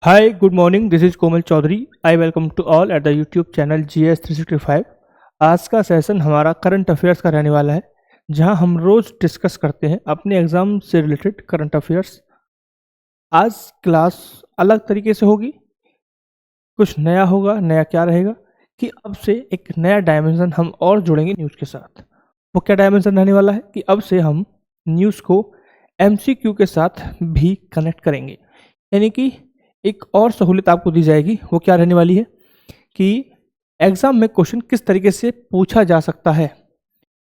Hi, good morning. This is Komal Chaudhary. I welcome to all at the YouTube channel GS 365. आज का session हमारा current affairs का रहने वाला है, जहां हम रोज डिस्कस करते हैं अपने एग्जाम से रिलेटेड करंट अफेयर्स। आज क्लास अलग तरीके से होगी, कुछ नया होगा। नया क्या रहेगा कि अब से एक नया डायमेंशन हम और जोड़ेंगे न्यूज़ के साथ। वो क्या डायमेंशन रहने वाला है कि अब से हम न्यूज़ को MCQ के साथ भी कनेक्ट करेंगे, यानी कि एक और सहूलियत आपको दी जाएगी। वो क्या रहने वाली है कि एग्ज़ाम में क्वेश्चन किस तरीके से पूछा जा सकता है।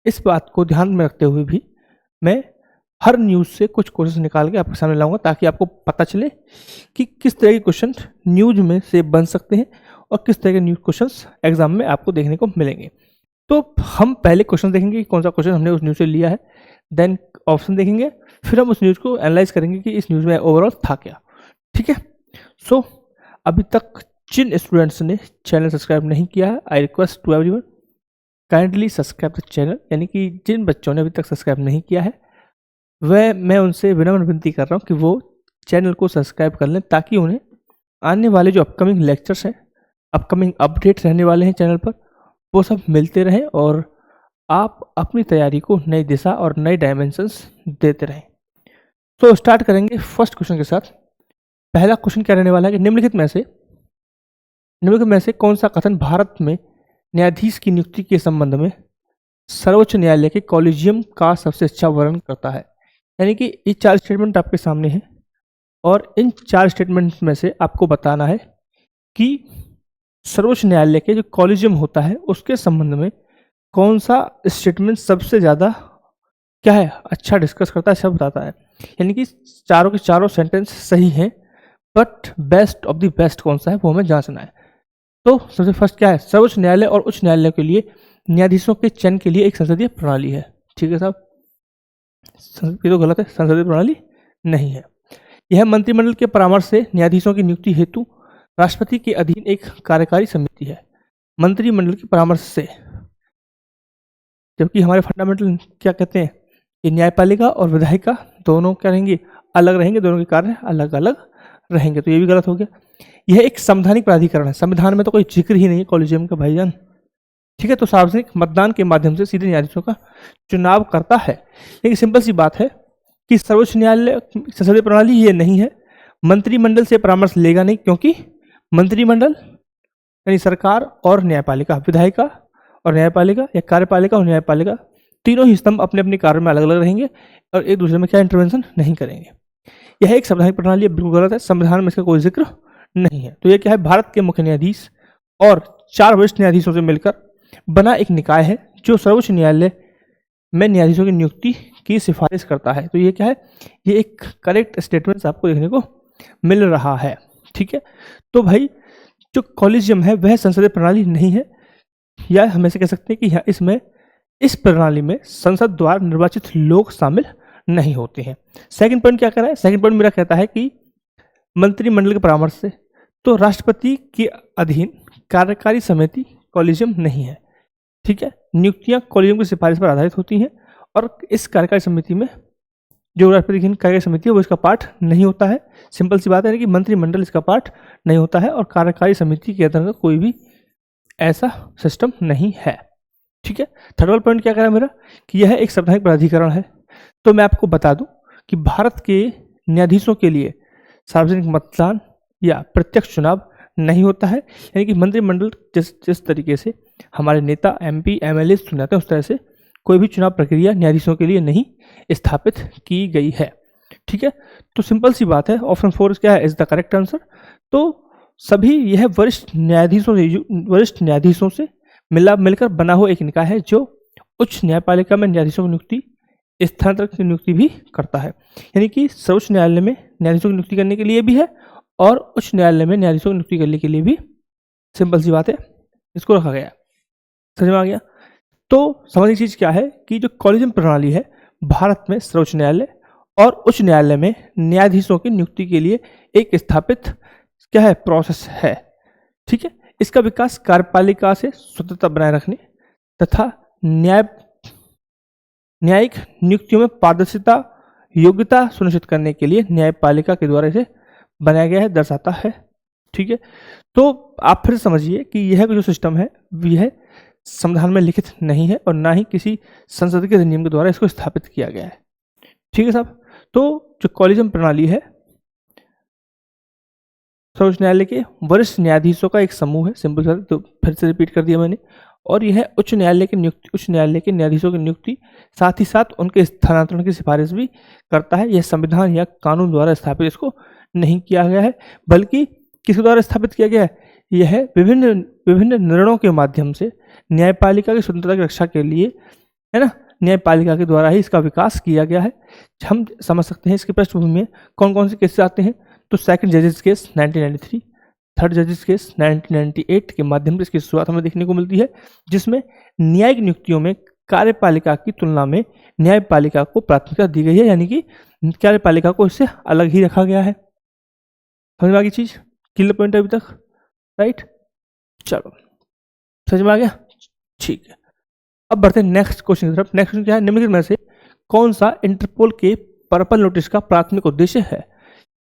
इस बात को ध्यान में रखते हुए भी मैं हर न्यूज़ से कुछ क्वेश्चन निकाल के आपके सामने लाऊंगा, ताकि आपको पता चले कि किस तरह के क्वेश्चन न्यूज़ में से बन सकते हैं और किस तरह के न्यूज़ क्वेश्चंस एग्जाम में आपको देखने को मिलेंगे। तो हम पहले क्वेश्चन देखेंगे कि कौन सा क्वेश्चन हमने उस न्यूज़ से लिया है, देन ऑप्शन देखेंगे, फिर हम उस न्यूज़ को एनालाइज करेंगे कि इस न्यूज़ में ओवरऑल था क्या। ठीक है। सो अभी तक जिन स्टूडेंट्स ने चैनल सब्सक्राइब नहीं किया है, I request to everyone kindly subscribe the channel. यानी कि जिन बच्चों ने अभी तक सब्सक्राइब नहीं किया है, मैं उनसे विनम्र विनती कर रहा हूँ कि वो चैनल को सब्सक्राइब कर लें, ताकि उन्हें आने वाले जो अपकमिंग लेक्चर्स हैं, अपकमिंग अपडेट्स रहने वाले हैं चैनल पर, वो सब मिलते रहें और आप अपनी तैयारी को नई दिशा और नए डायमेंशंस देते रहें। तो स्टार्ट करेंगे फर्स्ट क्वेश्चन के साथ। पहला क्वेश्चन क्या रहने वाला है कि निम्नलिखित में से कौन सा कथन भारत में न्यायाधीश की नियुक्ति के संबंध में सर्वोच्च न्यायालय के कॉलेजियम का सबसे अच्छा वर्णन करता है। यानी कि ये 4 स्टेटमेंट आपके सामने हैं और इन 4 स्टेटमेंट्स में से आपको बताना है कि सर्वोच्च न्यायालय के जो कॉलेजियम होता है उसके संबंध में कौन सा स्टेटमेंट सबसे ज़्यादा क्या है, अच्छा डिस्कस करता है, सब बताता है। यानी कि चारों के चारों सेंटेंस सही हैं, but best of the best कौन सा है वो हमें जांचना है। तो सबसे फर्स्ट क्या है, सर्वोच्च न्यायालय और उच्च न्यायालय के लिए न्यायाधीशों के चयन के लिए एक संसदीय प्रणाली है। ठीक है साहब, ये तो गलत है, संसदीय प्रणाली नहीं है। यह मंत्रिमंडल के परामर्श से न्यायाधीशों की नियुक्ति हेतु राष्ट्रपति के अधीन एक कार्यकारी समिति है। मंत्रिमंडल के परामर्श से, जबकि हमारे फंडामेंटल क्या कहते हैं कि न्यायपालिका और विधायिका दोनों क्या रहेंगे, अलग रहेंगे, दोनों के कार्य अलग अलग रहेंगे। तो ये भी गलत हो गया। यह एक संवैधानिक प्राधिकरण है। संविधान में तो कोई जिक्र ही नहीं है कॉलेजियम का भाईजान। ठीक है। तो सार्वजनिक मतदान के माध्यम से सीधे न्यायाधीशों का चुनाव करता है। एक सिंपल सी बात है कि सर्वोच्च न्यायालय संसदीय प्रणाली ये नहीं है, मंत्रिमंडल से परामर्श लेगा नहीं, क्योंकि मंत्रिमंडल यानी सरकार और न्यायपालिका, विधायिका और न्यायपालिका या कार्यपालिका और न्यायपालिका, तीनों ही स्तंभ अपने अपने कार्य में अलग अलग रहेंगे और एक दूसरे में क्या इंटरवेंशन नहीं करेंगे। यह एक संवैधानिक प्रणाली बिल्कुल गलत है, संविधान में इसका कोई जिक्र नहीं है। तो यह क्या है, भारत के मुख्य न्यायाधीश और 4 वरिष्ठ न्यायाधीशों से मिलकर बना एक निकाय है जो सर्वोच्च न्यायालय में न्यायाधीशों की नियुक्ति की सिफारिश करता है। तो ये क्या है, ये एक करेक्ट स्टेटमेंट आपको देखने को मिल रहा है। ठीक है। तो भाई जो कॉलेजियम है वह संसदीय प्रणाली नहीं है, या हम ऐसे कह सकते हैं कि यहाँ इसमें इस प्रणाली में संसद द्वारा निर्वाचित लोग शामिल नहीं होते हैं। सेकंड पॉइंट क्या कह रहा है, सेकंड पॉइंट मेरा कहता है कि मंत्रिमंडल के परामर्श से, तो राष्ट्रपति के अधीन कार्यकारी समिति कॉलेजियम नहीं है। ठीक है। नियुक्तियां कॉलेजियम की सिफारिश पर आधारित होती हैं और इस कार्यकारी समिति में जो राष्ट्रपति की कार्यकारी समिति है वो इसका पार्ट नहीं होता है। सिंपल सी बात है कि मंत्रिमंडल इसका पार्ट नहीं होता है और कार्यकारी समिति के अंतर्गत कोई भी ऐसा सिस्टम नहीं है। ठीक है। थर्ड पॉइंट क्या कह रहा है मेरा कि यह एक संवैधानिक प्राधिकरण है। तो मैं आपको बता दूं कि भारत के न्यायाधीशों के लिए सार्वजनिक मतदान या प्रत्यक्ष चुनाव नहीं होता है। यानी कि मंत्रिमंडल जिस तरीके से हमारे नेता MP MLA चुने जाते हैं, उस तरह से कोई भी चुनाव प्रक्रिया न्यायाधीशों के लिए नहीं स्थापित की गई है। ठीक है। तो सिंपल सी बात है, ऑप्शन 4 क्या है, इज द करेक्ट आंसर। तो सभी यह वरिष्ठ न्यायाधीशों से मिलकर बना हुआ एक निकाय है जो उच्च न्यायपालिका में न्यायाधीशों की नियुक्ति, स्थानांतरण की नियुक्ति भी करता है। यानी कि सर्वोच्च न्यायालय में न्यायाधीशों की नियुक्ति करने के लिए भी है और उच्च न्यायालय में न्यायाधीशों की नियुक्ति करने के लिए भी, सिंपल सी बात है, इसको रखा गया। समझ में आ गया। तो समझने की चीज़ क्या है कि जो कॉलेजियम प्रणाली है भारत में सर्वोच्च न्यायालय और उच्च न्यायालय में न्यायाधीशों की नियुक्ति के लिए एक स्थापित क्या है, प्रोसेस है। ठीक है। इसका विकास कार्यपालिका से स्वतंत्रता बनाए रखने तथा न्यायिक नियुक्तियों में पारदर्शिता, योग्यता सुनिश्चित करने के लिए न्यायपालिका के द्वारा इसे बनाया गया है, दर्शाता है। ठीक है, तो आप फिर समझिए कि यह जो सिस्टम है यह संविधान में लिखित नहीं है और ना ही किसी संसद के नियम के द्वारा इसको स्थापित किया गया है। ठीक है साहब, तो जो कॉलेजियम प्रणाली है सर्वोच्च न्यायालय के वरिष्ठ न्यायाधीशों का एक समूह है, सिंपल सर, तो फिर से रिपीट कर दिया मैंने। और यह उच्च न्यायालय के न्यायाधीशों की नियुक्ति साथ ही साथ उनके स्थानांतरण की सिफारिश भी करता है। यह संविधान या कानून द्वारा स्थापित इसको नहीं किया गया है, बल्कि किसके द्वारा स्थापित किया गया है? यह विभिन्न विभिन्न निर्णयों के माध्यम से न्यायपालिका की स्वतंत्रता की रक्षा के लिए, है ना, न्यायपालिका के द्वारा ही इसका विकास किया गया है। हम समझ सकते हैं इसकी पृष्ठभूमि में कौन कौन से केसेस आते हैं। तो सेकंड जजेस केस 1993, थर्ड जजेस केस 1998 के माध्यम से इसकी शुरुआत हमें देखने को मिलती है, जिसमें न्यायिक नियुक्तियों में कार्यपालिका की तुलना में न्यायपालिका को प्राथमिकता दी गई है, यानी कि कार्यपालिका को इससे अलग ही रखा गया है। समझ में आ गई चीज? क्लियर पॉइंट है अभी तक? राइट, चलो समझ में आ गया, ठीक है। अब बढ़ते हैं नेक्स्ट क्वेश्चन की तरफ। नेक्स्ट क्वेश्चन क्या है? निम्नलिखित में से कौन सा इंटरपोल के पर्पल नोटिस का प्राथमिक उद्देश्य है?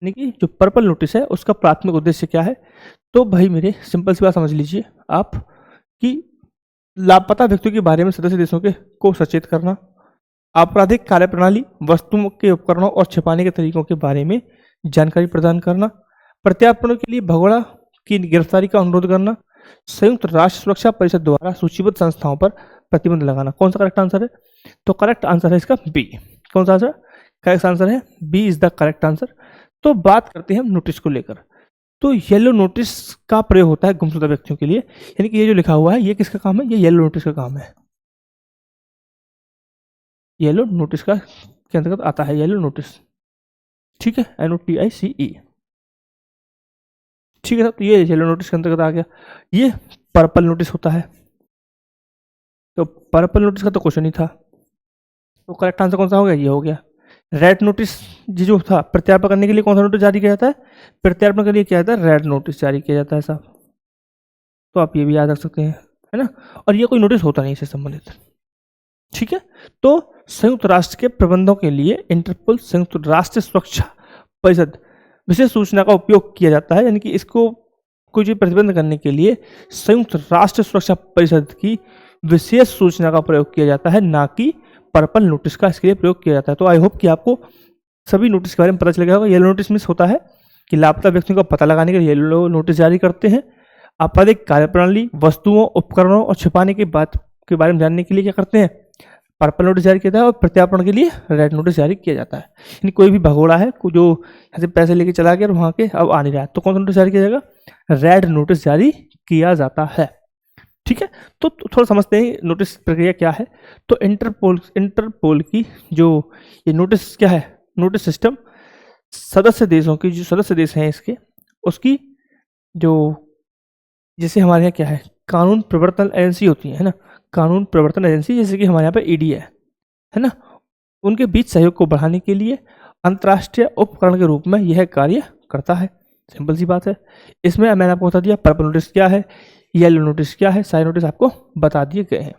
यानी कि जो पर्पल नोटिस है उसका प्राथमिक उद्देश्य क्या है? तो भाई मेरे सिंपल सी बात समझ लीजिए आप कि लापता व्यक्तियों के बारे में सदस्य देशों को सचेत करना, आपराधिक कार्यप्रणाली, वस्तुओं के उपकरणों और छिपाने के तरीकों के बारे में जानकारी प्रदान करना, प्रत्यार्पणों के लिए भगोड़ा की गिरफ्तारी का अनुरोध करना, संयुक्त राष्ट्र सुरक्षा परिषद द्वारा सूचीबद्ध संस्थाओं पर प्रतिबंध लगाना। कौन सा करेक्ट आंसर है? तो करेक्ट आंसर है इसका बी। कौन सा आंसर? करेक्ट आंसर है B is the correct answer. तो बात करते हैं हम नोटिस को लेकर। तो येलो नोटिस का प्रयोग होता है गुमशुदा व्यक्तियों के लिए, यानी कि ये जो लिखा हुआ है ये किसका काम है? ये येलो नोटिस का काम है। येलो नोटिस का के अंतर्गत आता है येलो नोटिस, ठीक है, NOTICE, ठीक है। तो ये येलो नोटिस के अंतर्गत आ गया। ये पर्पल नोटिस होता है, तो पर्पल नोटिस का तो क्वेश्चन ही था, तो करेक्ट आंसर कौन सा हो गया? ये हो गया। रेड नोटिस जो था प्रत्यार्पण करने के लिए कौन सा नोटिस जारी किया जाता है? प्रत्यार्पण के लिए क्या जाता है? रेड नोटिस जारी किया जाता है साहब। तो आप ये भी याद रख सकते हैं, है ना। और ये कोई नोटिस होता नहीं इससे संबंधित, ठीक है। तो संयुक्त राष्ट्र के प्रबंधों के लिए इंटरपोल संयुक्त राष्ट्र सुरक्षा परिषद विशेष सूचना का उपयोग किया जाता है, यानी कि इसको कोई चीज प्रतिबंध करने के लिए संयुक्त राष्ट्र सुरक्षा परिषद की विशेष सूचना का प्रयोग किया जाता है, ना कि पर्पल नोटिस का इसके लिए प्रयोग किया जाता है। तो आई होप कि आपको सभी नोटिस के बारे में पता चल गया होगा। येलो नोटिस मिस होता है कि लापता व्यक्तियों का पता लगाने के लिए येलो नोटिस जारी करते हैं। आपराधिक कार्यप्रणाली, वस्तुओं, उपकरणों और छिपाने की बात के बारे में जानने के लिए क्या करते हैं? पर्पल नोटिस जारी किया जाता है। और प्रत्यार्पण के लिए रेड नोटिस जारी किया जाता है। यानी कोई भी भगोड़ा है जो यहाँ से पैसे लेके चला गया और वहाँ के अब आ नहीं रहा है, तो कौन सा नोटिस जारी किया जाएगा? रेड नोटिस जारी किया जाता है, ठीक है। तो थोड़ा समझते हैं नोटिस प्रक्रिया क्या है। तो इंटरपोल की जो ये नोटिस क्या है? नोटिस सिस्टम सदस्य देशों की, जो सदस्य देश हैं इसके, उसकी जो, जैसे हमारे यहाँ क्या है, कानून प्रवर्तन एजेंसी होती है ना, कानून प्रवर्तन एजेंसी, जैसे कि हमारे यहाँ पे ED है ना, उनके बीच सहयोग को बढ़ाने के लिए अंतर्राष्ट्रीय उपकरण के रूप में यह कार्य करता है। सिंपल सी बात है। इसमें मैंने आपको बता दिया पर्पल नोटिस क्या है, येलो नोटिस क्या है, सारे नोटिस आपको बता दिए गए हैं।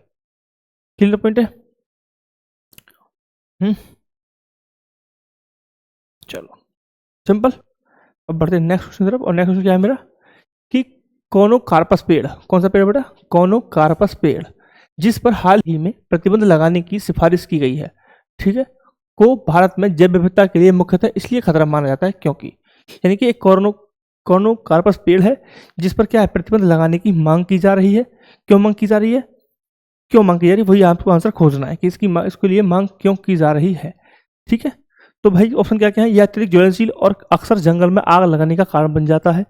क्लियर पॉइंट है? चलो सिंपल। अब बढ़ते हैं नेक्स्ट क्वेश्चन की तरफ। और नेक्स्ट क्वेश्चन क्या है मेरा कि कोनोकार्पस पेड़, कौन सा पेड़ बेटा? कोनोकार्पस पेड़, जिस पर हाल ही में प्रतिबंध लगाने की सिफारिश की गई है, ठीक है, को भारत में जैव विविधता के लिए मुख्यतः इसलिए खतरा माना जाता है क्योंकि, यानी कि एक कोनोकार्पस पेड़ है जिस पर क्या है? प्रतिबंध लगाने की मांग की जा रही है। क्यों मांग की जा रही है? क्यों मांग की जा रही है, वही आपको आंसर खोजना है कि इसके लिए मांग क्यों की जा रही है, ठीक है। तो भाई ऑप्शन क्या क्या है? यह अत्यधिक ज्वलनशील और अक्सर जंगल में आग लगाने का कारण बन जाता है।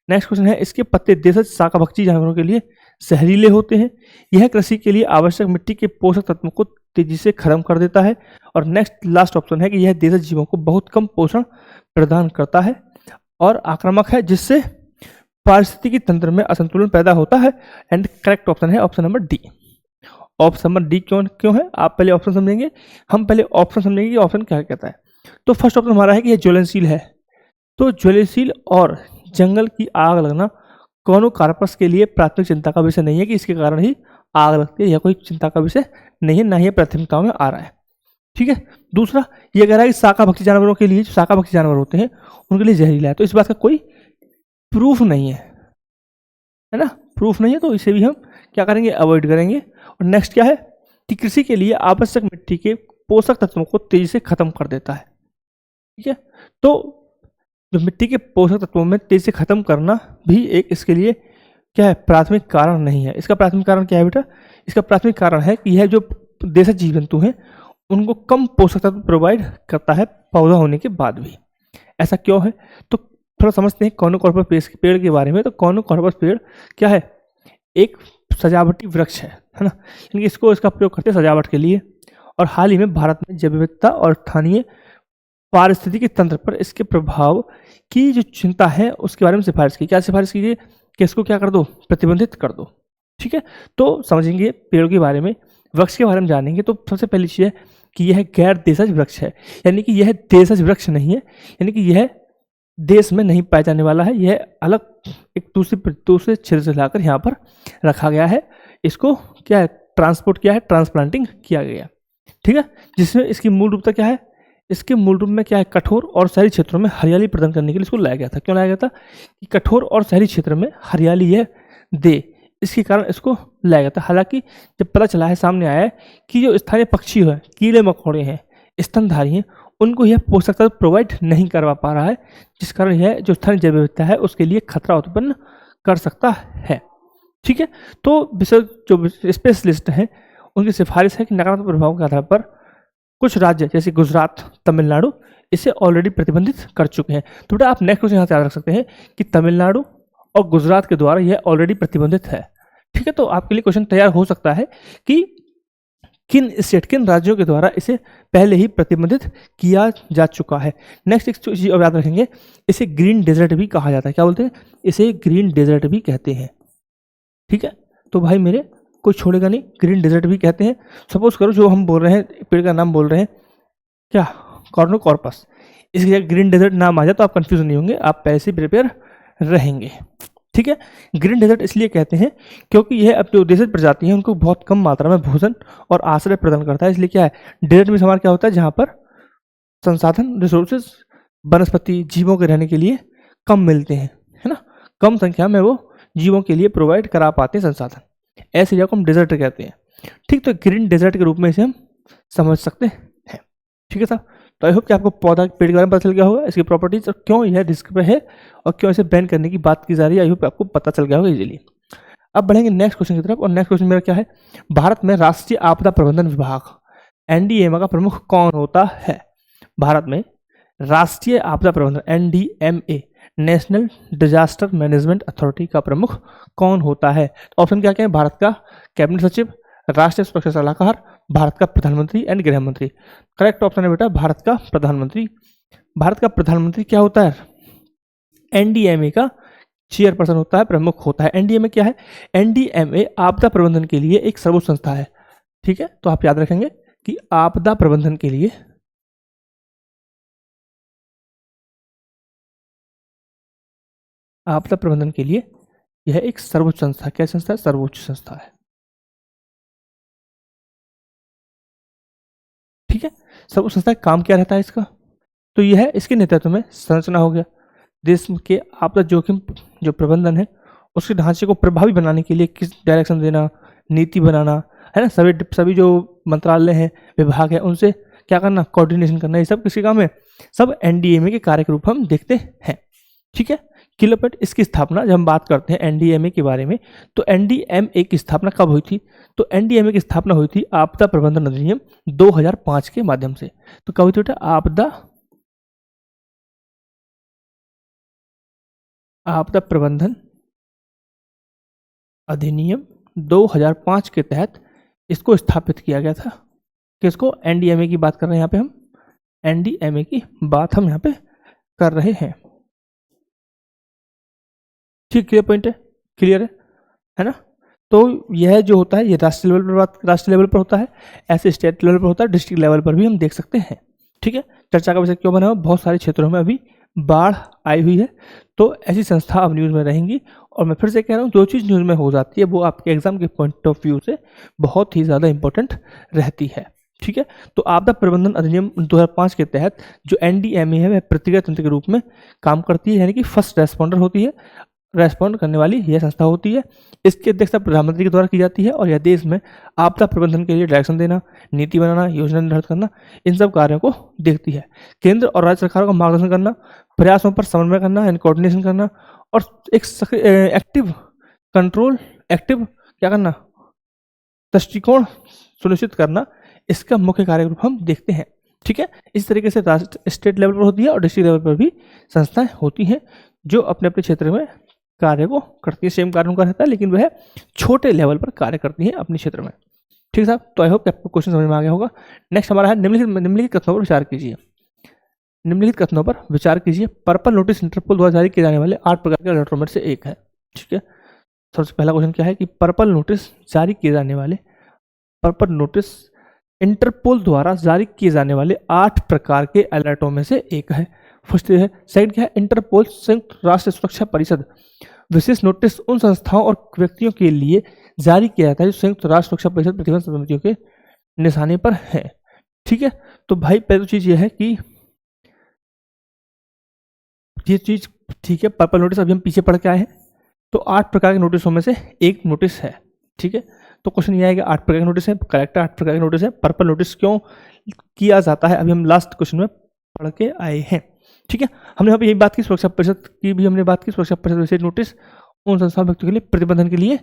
नेक्स्ट क्वेश्चन है, इसके पत्ते देशज शाकाभक्षी जानवरों के लिए जहरीले होते हैं। यह कृषि के लिए आवश्यक मिट्टी के पोषक तत्वों को तेजी से खत्म कर देता है। और नेक्स्ट लास्ट ऑप्शन है कि यह देशज जीवों को बहुत कम पोषण प्रदान करता है और आक्रामक है, जिससे पारिस्थितिकी तंत्र में असंतुलन पैदा होता है। एंड करेक्ट ऑप्शन है option number D. Option number D क्यों है? आप पहले ऑप्शन समझेंगे, हम पहले ऑप्शन समझेंगे कि ऑप्शन क्या कहता है। तो फर्स्ट ऑप्शन हमारा है कि यह ज्वलनशील है। तो ज्वलनशील और जंगल की आग लगना कोनोकार्पस के लिए प्राथमिक चिंता का विषय नहीं है कि इसके कारण ही आग लगती है, यह कोई चिंता का विषय नहीं है, ना ही प्राथमिकताओं में आ रहा है, ठीक है। दूसरा ये कह रहा है कि शाकाभक्षी जानवरों के लिए, जो शाकाभक्षी जानवर होते हैं उनके लिए जहरीला है, तो इस बात का कोई प्रूफ नहीं है ना, प्रूफ नहीं है, तो इसे भी हम क्या करेंगे, अवॉइड करेंगे। और नेक्स्ट क्या है कि कृषि के लिए आवश्यक मिट्टी के पोषक तत्वों को तेजी से खत्म कर देता है। ठीक है, तो जो मिट्टी के पोषक तत्वों में तेजी से खत्म करना भी एक इसके लिए क्या है, प्राथमिक कारण नहीं है। इसका प्राथमिक कारण क्या है बेटा, इसका प्राथमिक कारण है कि यह जो देशी जीव जंतु हैं उनको कम पोषक तत्व प्रोवाइड करता है पौधा होने के बाद भी। ऐसा क्यों है, तो थोड़ा समझते हैं कॉर्निकोफरस पेड़ के बारे में। तो कॉर्निकोफरस पेड़ क्या है, एक सजावटी वृक्ष है ना, यानी इसको इसका प्रयोग करते हैं सजावट के लिए। और हाल ही में भारत में जैव विविधता और स्थानीय पारिस्थितिकी तंत्र पर इसके प्रभाव की जो चिंता है उसके बारे में सिफारिश की। क्या सिफारिश कीजिए कि इसको क्या कर दो, प्रतिबंधित कर दो। ठीक है, तो समझेंगे पेड़ों के बारे में, वृक्ष के बारे में जानेंगे। तो सबसे पहली चीज़ है कि यह गैर देशज वृक्ष है, यानी कि यह देशज वृक्ष नहीं है, यानी कि यह देश में नहीं पाया जाने वाला है। यह अलग एक दूसरे क्षेत्र से लाकर यहाँ पर रखा गया है। इसको क्या है, ट्रांसपोर्ट किया है, ट्रांसप्लांटिंग किया गया। ठीक है, जिसमें इसकी मूल रूपता क्या है, इसके मूल रूप में क्या है, कठोर और शहरी क्षेत्रों में हरियाली प्रदान करने के लिए इसको लाया गया था। क्यों लाया गया था कि कठोर और शहरी क्षेत्र में हरियाली यह दे, इसके कारण इसको लाया गया था। हालांकि जब पता चला है, सामने आया है कि जो स्थानीय पक्षी हैं, कीड़े मकोड़े हैं, स्तनधारी हैं, उनको यह पोषक तत्व प्रोवाइड नहीं करवा पा रहा है, जिस कारण यह जो स्थानीय जैव विविधता है उसके लिए खतरा उत्पन्न कर सकता है। ठीक है, तो विशेष जो स्पेशलिस्ट हैं उनकी सिफारिश है कि नकारात्मक प्रभाव के आधार पर कुछ राज्य जैसे गुजरात, तमिलनाडु इसे ऑलरेडी प्रतिबंधित कर चुके हैं। तो बेटा आप नेक्स्ट क्वेश्चन यहाँ से याद रख सकते हैं कि तमिलनाडु और गुजरात के द्वारा यह ऑलरेडी प्रतिबंधित है। ठीक है, तो आपके लिए क्वेश्चन तैयार हो सकता है कि किन राज्यों के द्वारा इसे पहले ही प्रतिबंधित किया जा चुका है। नेक्स्ट एक चीज और याद रखेंगे, इसे ग्रीन डेजर्ट भी कहा जाता है। क्या बोलते हैं, इसे ग्रीन डेजर्ट भी कहते हैं। ठीक है, तो भाई मेरे कोई छोड़ेगा नहीं, ग्रीन डेजर्ट भी कहते हैं। सपोज करो जो हम बोल रहे हैं पेड़ का नाम बोल रहे हैं क्या, कॉर्निकोफरस, इसकी जगह ग्रीन डेजर्ट नाम आ जाए तो आप कंफ्यूज नहीं होंगे, आप पहले से प्रिपेयर रहेंगे। ठीक है, ग्रीन डेजर्ट इसलिए कहते हैं क्योंकि यह अब जो देशज प्रजाति हैं उनको बहुत कम मात्रा में भोजन और आश्रय प्रदान करता है। इसलिए क्या है, डेजर्ट में हमारा क्या होता है, जहाँ पर संसाधन रिसोर्सेज वनस्पति जीवों के रहने के लिए कम मिलते हैं, है ना, कम संख्या में वो जीवों के लिए प्रोवाइड करा पाते हैं संसाधन, ऐसे जगह को हम डेजर्ट कहते हैं। ठीक, तो ग्रीन डेजर्ट के रूप में इसे हम समझ सकते हैं। ठीक है साहब, तो आई होप कि आपको पौधा पेड़ के बारे में पता चल गया होगा, इसकी प्रॉपर्टीज और क्यों यह रिस्क पे है और क्यों इसे बैन करने की बात की जा रही है। आई होप आपको पता चल गया होगा इजीली। अब बढ़ेंगे नेक्स्ट क्वेश्चन की तरफ, और नेक्स्ट क्वेश्चन मेरा क्या है, भारत में राष्ट्रीय आपदा प्रबंधन विभाग एनडीएमए का प्रमुख कौन होता है। भारत में राष्ट्रीय आपदा प्रबंधन NDMA, national disaster management authority का प्रमुख कौन होता है। तो ऑप्शन क्या क्या है, भारत का कैबिनेट सचिव, राष्ट्रीय सुरक्षा सलाहकार, भारत का प्रधानमंत्री एंड गृह मंत्री। करेक्ट ऑप्शन है बेटा भारत का प्रधानमंत्री। भारत का प्रधानमंत्री क्या होता है, एनडीएमए का चेयरपर्सन होता है, प्रमुख होता है। एनडीएमए क्या है, एनडीएमए आपदा प्रबंधन के लिए एक सर्वोच्च संस्था है। ठीक है, तो आप याद रखेंगे कि आपदा प्रबंधन के लिए यह एक सर्वोच्च संस्था, क्या संस्था है, सर्वोच्च संस्था है। ठीक है, सर्वोच्च संस्था का काम क्या रहता है इसका, तो यह है इसके नेतृत्व में संरचना हो गया, देश के आपदा जोखिम जो प्रबंधन है उसके ढांचे को प्रभावी बनाने के लिए किस डायरेक्शन देना, नीति बनाना, है ना, सभी जो मंत्रालय हैं, विभाग है, उनसे क्या करना, कोऑर्डिनेशन करना, ये सब किसी काम है, सब एनडीएमए के कार्य के रूप हम देखते हैं। ठीक है, किलोपेट इसकी स्थापना, जब हम बात करते हैं एनडीएमए के बारे में, तो एनडीएमए की स्थापना कब हुई थी, तो एनडीएमए की स्थापना हुई थी आपदा प्रबंधन अधिनियम 2005 के माध्यम से। तो कब हुई थी बेटा, आपदा प्रबंधन अधिनियम 2005 के तहत इसको स्थापित किया गया था। किसको, एनडीएमए की बात कर रहे हैं यहाँ पे हम, एनडीएमए की बात हम यहाँ पे कर रहे हैं। ठीक, क्लियर पॉइंट है, क्लियर है ना। तो यह जो होता है ये राष्ट्रीय लेवल पर होता है, ऐसे स्टेट लेवल पर होता है, डिस्ट्रिक्ट लेवल पर भी हम देख सकते हैं। ठीक है, चर्चा का विषय क्यों बना, बहुत सारे क्षेत्रों में अभी बाढ़ आई हुई है, तो ऐसी संस्था अब न्यूज़ में रहेंगी। और मैं फिर से कह रहा हूँ, जो चीज़ न्यूज़ में हो जाती है वो आपके एग्जाम के पॉइंट ऑफ व्यू से बहुत ही ज़्यादा इंपॉर्टेंट रहती है। ठीक है। तो आपदा प्रबंधन अधिनियम 2005 के तहत जो एनडीएमए है वह प्रतिक्रिया तंत्र के रूप में काम करती है, यानी कि फर्स्ट रेस्पॉन्डर होती है, रेस्पॉन्ड करने वाली यह संस्था होती है। इसकी अध्यक्षता प्रधानमंत्री के द्वारा की जाती है और यह देश में आपदा प्रबंधन के लिए डायरेक्शन देना, नीति बनाना, योजना निर्धारित करना, इन सब कार्यों को देखती है। केंद्र और राज्य सरकारों का मार्गदर्शन करना, प्रयासों पर समन्वय करना यानी कोऑर्डिनेशन करना, और एक एक्टिव कंट्रोल, एक्टिव क्या करना, दृष्टिकोण सुनिश्चित करना, इसका मुख्य कार्यरूप हम देखते हैं। ठीक है। इस तरीके से स्टेट लेवल पर होती है और डिस्ट्रिक्ट लेवल पर भी संस्थाएं होती हैं जो अपने अपने क्षेत्र में कार्य को करती है। सेम कार्य उनका रहता है लेकिन वह छोटे लेवल पर कार्य करती हैं अपने क्षेत्र में। ठीक है साहब। तो आई होप आपको क्वेश्चन समझ में आ गया होगा। नेक्स्ट हमारा है निम्नलिखित कथनों पर विचार कीजिए। निम्नलिखित कथनों पर विचार कीजिए। पर्पल नोटिस इंटरपोल द्वारा जारी किए जाने वाले 8 प्रकार के लेटरों में से एक है। ठीक है। सबसे पहला क्वेश्चन क्या है कि पर्पल नोटिस जारी किए जाने वाले, पर्पल नोटिस इंटरपोल द्वारा जारी किए जाने वाले 8 प्रकार के अलर्टों में से एक है। फर्स्ट है। सेकंड क्या है, इंटरपोल संयुक्त राष्ट्र सुरक्षा परिषद विशेष नोटिस उन संस्थाओं और व्यक्तियों के लिए जारी किया जाता है जो संयुक्त राष्ट्र सुरक्षा परिषद प्रतिबंध समितियों के निशाने पर है। ठीक है। तो भाई पहली चीज ये है कि ये चीज ठीक है, पर्पल नोटिस अभी हम पीछे पढ़ के आए हैं। तो 8 प्रकार के नोटिसों में से एक नोटिस है। ठीक है। तो क्वेश्चन ये आएगा 8 प्रकार के नोटिस है, करेक्ट है, 8 प्रकार के नोटिस है। पर्पल नोटिस क्यों किया जाता है अभी हम लास्ट क्वेश्चन में पढ़ के आए हैं। ठीक है। हमने यहाँ पे यही बात की, सुरक्षा परिषद की भी हमने बात की। सुरक्षा परिषद विशेष नोटिस उन संस्थाओं व्यक्तियों के लिए प्रतिबंधन के लिए